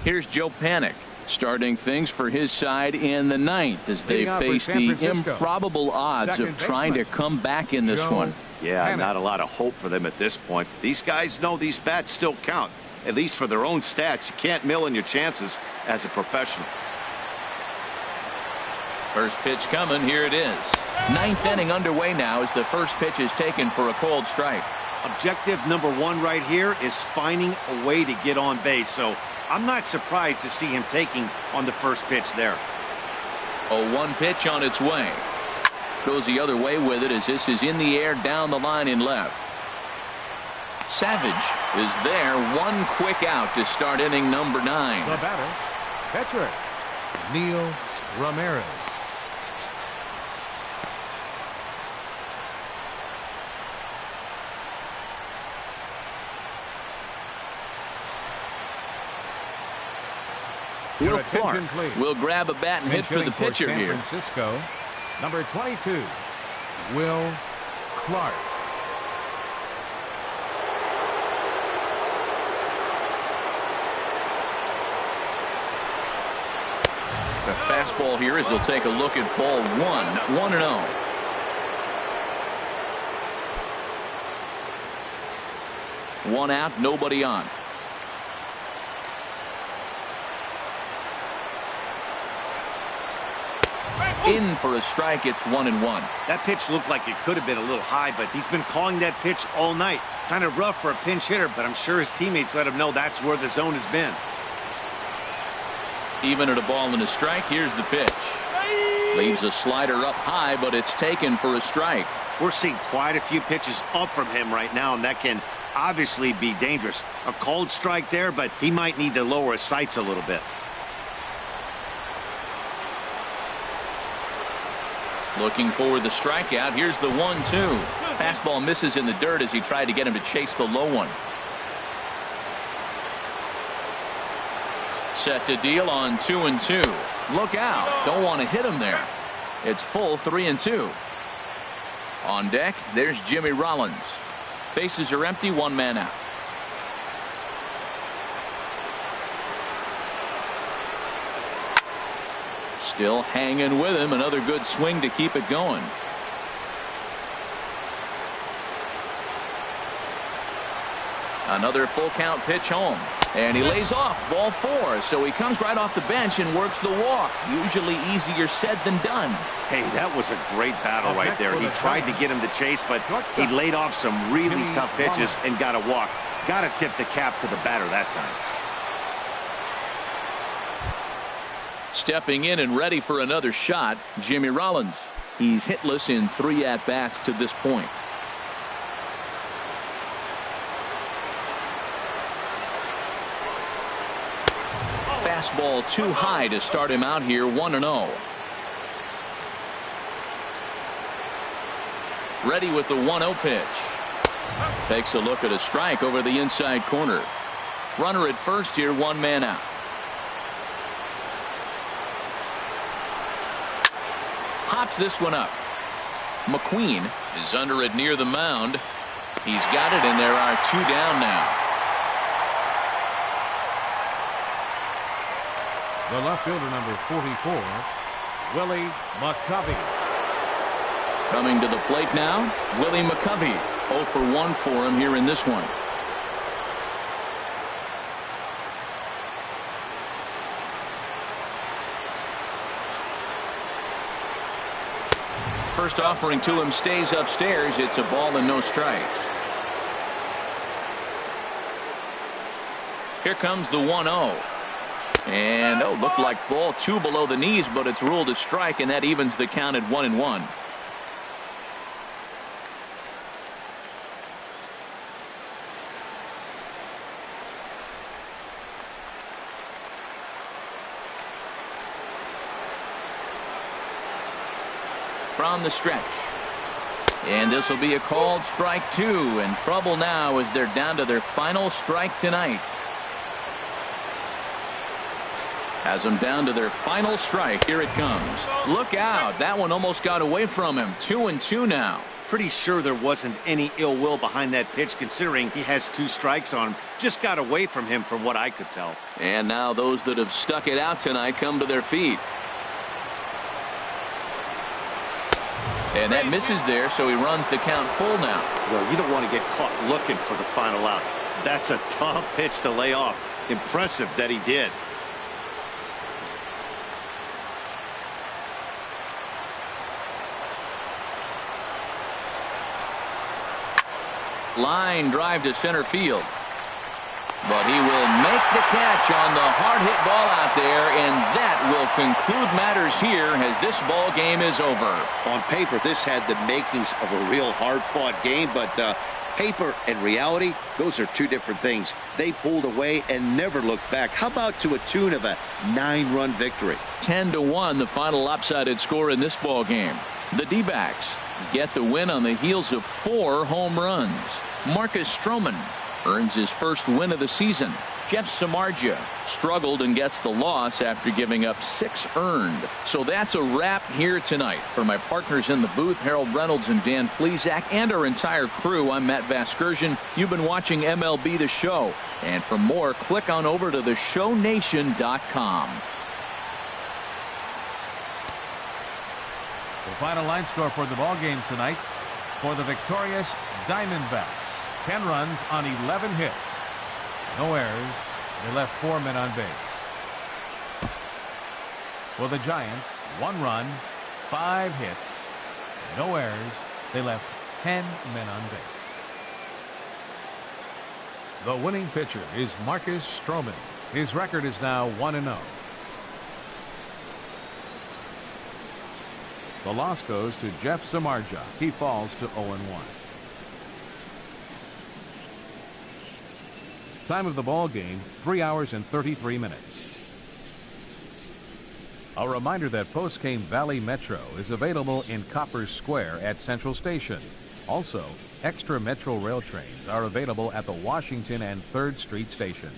Here's Joe Panik starting things for his side in the 9th as they face the improbable odds of trying to come back in this one. Yeah, not a lot of hope for them at this point. These guys know these bats still count, at least for their own stats. You can't mill in your chances as a professional. First pitch coming. Here it is. 9th inning underway now as the first pitch is taken for a cold strike. Objective number 1 right here is finding a way to get on base. So I'm not surprised to see him taking on the first pitch there. 0-1 pitch on its way. Goes the other way with it as this is in the air down the line in left. Savage is there. 1 quick out to start inning number 9. The batter, catcher, Neil Ramirez. Will Clark will grab a bat and hit for the pitcher San here. Francisco, number 22, Will Clark. The fastball here as they'll take a look at ball 1. 1-0. One out, nobody on. In for a strike. It's 1-1. That pitch looked like it could have been a little high, but he's been calling that pitch all night. Kind of rough for a pinch hitter, but I'm sure his teammates let him know that's where the zone has been. Even at a ball and a strike. Here's the pitch. Leaves a slider up high, but it's taken for a strike. We're seeing quite a few pitches up from him right now, and that can obviously be dangerous. A cold strike there, but he might need to lower his sights a little bit. Looking for the strikeout. Here's the 1-2. Fastball misses in the dirt as he tried to get him to chase the low one. Set to deal on 2-2. Look out. Don't want to hit him there. It's full 3-2. On deck, there's Jimmy Rollins. Bases are empty, 1 man out. Still hanging with him. Another good swing to keep it going. Another full count pitch home. And he lays off ball 4. So he comes right off the bench and works the walk. Usually easier said than done. Hey, that was a great battle right there. He tried to get him to chase, but he laid off some really tough pitches and got a walk. Got to tip the cap to the batter that time. Stepping in and ready for another shot, Jimmy Rollins. He's hitless in 3 at-bats to this point. Fastball too high to start him out here, 1-0. Ready with the 1-0 pitch. Takes a look at a strike over the inside corner. Runner at first here, 1 man out. Hops this one up. McQueen is under it near the mound. He's got it, and there are 2 down now. The left fielder, number 44, Willie McCovey. Coming to the plate now, Willie McCovey. 0 for 1 for him here in this one. First offering to him stays upstairs. It's a ball and no strikes. Here comes the 1-0. And looked like ball 2 below the knees, but it's ruled a strike, and that evens the count at 1-1. From the stretch. And this will be a called strike 2, and trouble now as they're down to their final strike tonight. Has them down to their final strike. Here it comes. Look out. That one almost got away from him. 2-2 now. Pretty sure there wasn't any ill will behind that pitch, considering he has 2 strikes on him. Just got away from him from what I could tell. And now those that have stuck it out tonight come to their feet. And that misses there, so he runs the count full now. Well, you don't want to get caught looking for the final out. That's a tough pitch to lay off. Impressive that he did. Line drive to center field. But he will make the catch on the hard hit ball out there, and that will conclude matters here as this ball game is over. On paper, this had the makings of a real hard-fought game, but paper and reality, those are 2 different things. They pulled away and never looked back. How about to a tune of a 9-run victory? 10-1, the final lopsided score in this ball game. The D-backs get the win on the heels of 4 home runs. Marcus Stroman earns his first win of the season. Jeff Samardzija struggled and gets the loss after giving up 6 earned. So that's a wrap here tonight. For my partners in the booth, Harold Reynolds and Dan Plesac, and our entire crew, I'm Matt Vasgersian. You've been watching MLB The Show. And for more, click on over to theshownation.com. The final line score for the ball game tonight for the victorious Diamondbacks. 10 runs on 11 hits. No errors. They left 4 men on base. For the Giants, 1 run, 5 hits, no errors. They left 10 men on base. The winning pitcher is Marcus Stroman. His record is now 1-0. The loss goes to Jeff Samardzija. He falls to 0-1. Time of the ball game, 3 hours and 33 minutes. A reminder that Postgame Valley Metro is available in Copper Square at Central Station. Also, extra Metro rail trains are available at the Washington and 3rd Street stations.